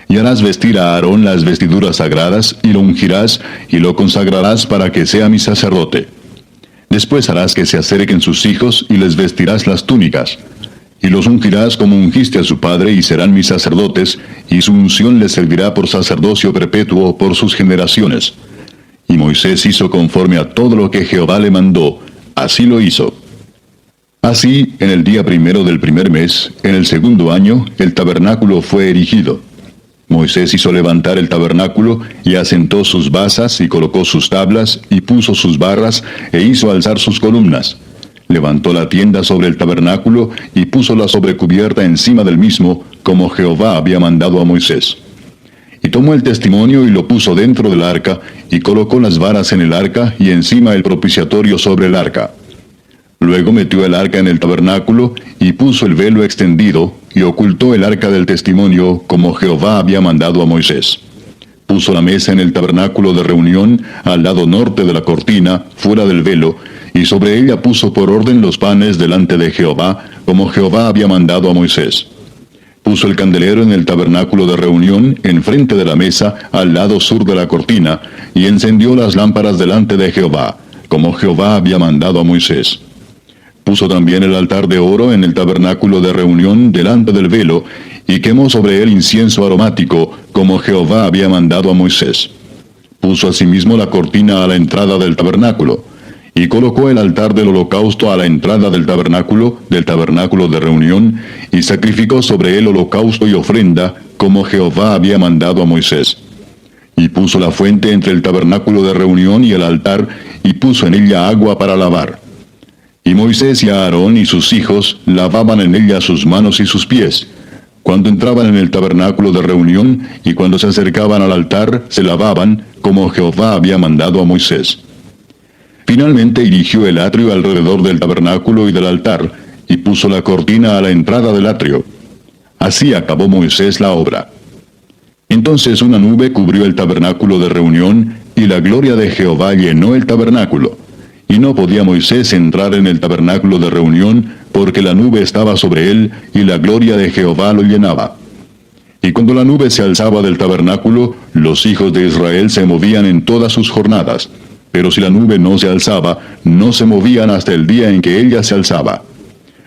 Y harás vestir a Aarón las vestiduras sagradas, y lo ungirás, y lo consagrarás para que sea mi sacerdote. Después harás que se acerquen sus hijos, y les vestirás las túnicas. Y los ungirás como ungiste a su padre, y serán mis sacerdotes, y su unción les servirá por sacerdocio perpetuo por sus generaciones. Y Moisés hizo conforme a todo lo que Jehová le mandó, así lo hizo. Así, en el día primero del primer mes, en el segundo año, el tabernáculo fue erigido. Moisés hizo levantar el tabernáculo, y asentó sus basas, y colocó sus tablas, y puso sus barras, e hizo alzar sus columnas. Levantó la tienda sobre el tabernáculo, y puso la sobrecubierta encima del mismo, como Jehová había mandado a Moisés. Y tomó el testimonio, y lo puso dentro del arca, y colocó las varas en el arca, y encima el propiciatorio sobre el arca. Luego metió el arca en el tabernáculo, y puso el velo extendido, y ocultó el arca del testimonio, como Jehová había mandado a Moisés. Puso la mesa en el tabernáculo de reunión, al lado norte de la cortina, fuera del velo, y sobre ella puso por orden los panes delante de Jehová, como Jehová había mandado a Moisés. Puso el candelero en el tabernáculo de reunión, enfrente de la mesa, al lado sur de la cortina, y encendió las lámparas delante de Jehová, como Jehová había mandado a Moisés. Puso también el altar de oro en el tabernáculo de reunión delante del velo, y quemó sobre él incienso aromático, como Jehová había mandado a Moisés. Puso asimismo la cortina a la entrada del tabernáculo, y colocó el altar del holocausto a la entrada del tabernáculo de reunión, y sacrificó sobre él holocausto y ofrenda, como Jehová había mandado a Moisés. Y puso la fuente entre el tabernáculo de reunión y el altar, y puso en ella agua para lavar. Y Moisés y Aarón y sus hijos lavaban en ella sus manos y sus pies, Cuando entraban en el tabernáculo de reunión y cuando se acercaban al altar, se lavaban, como Jehová había mandado a Moisés. Finalmente erigió el atrio alrededor del tabernáculo y del altar, y puso la cortina a la entrada del atrio. Así acabó Moisés la obra. Entonces una nube cubrió el tabernáculo de reunión, y la gloria de Jehová llenó el tabernáculo. Y no podía Moisés entrar en el tabernáculo de reunión, porque la nube estaba sobre él, y la gloria de Jehová lo llenaba. Y cuando la nube se alzaba del tabernáculo, los hijos de Israel se movían en todas sus jornadas. Pero si la nube no se alzaba, no se movían hasta el día en que ella se alzaba.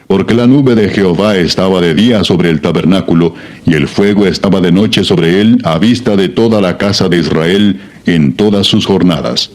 Porque la nube de Jehová estaba de día sobre el tabernáculo, y el fuego estaba de noche sobre él, a vista de toda la casa de Israel, en todas sus jornadas.